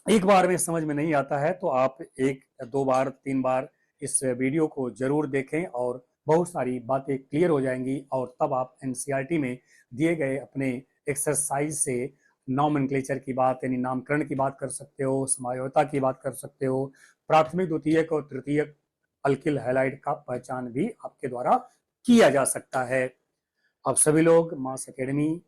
एक बार में समझ में नहीं आता है तो आप 1, 2 बार, 3 बार इस वीडियो को जरूर देखें और बहुत सारी बातें क्लियर हो जाएंगी। और तब आप एनसीईआरटी में दिए गए अपने एक्सरसाइज से नोमेनक्लेचर की बात यानी नामकरण की बात कर सकते हो, समझौता की बात कर सकते हो, प्राथमिक, द्वितीयक और तृतीयक अल्किल हैलाइड का पहचान भी आपके द्वारा किया जा सकता है। आप सभी लोग मास एकेडमी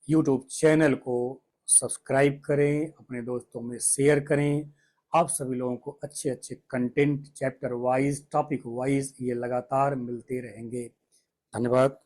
यूट्यूब चैनल को सब्सक्राइब करें, अपने दोस्तों में शेयर करें। आप सभी लोगों को अच्छे अच्छे content chapter wise, topic wise ये लगातार मिलते रहेंगे। धन्यवाद।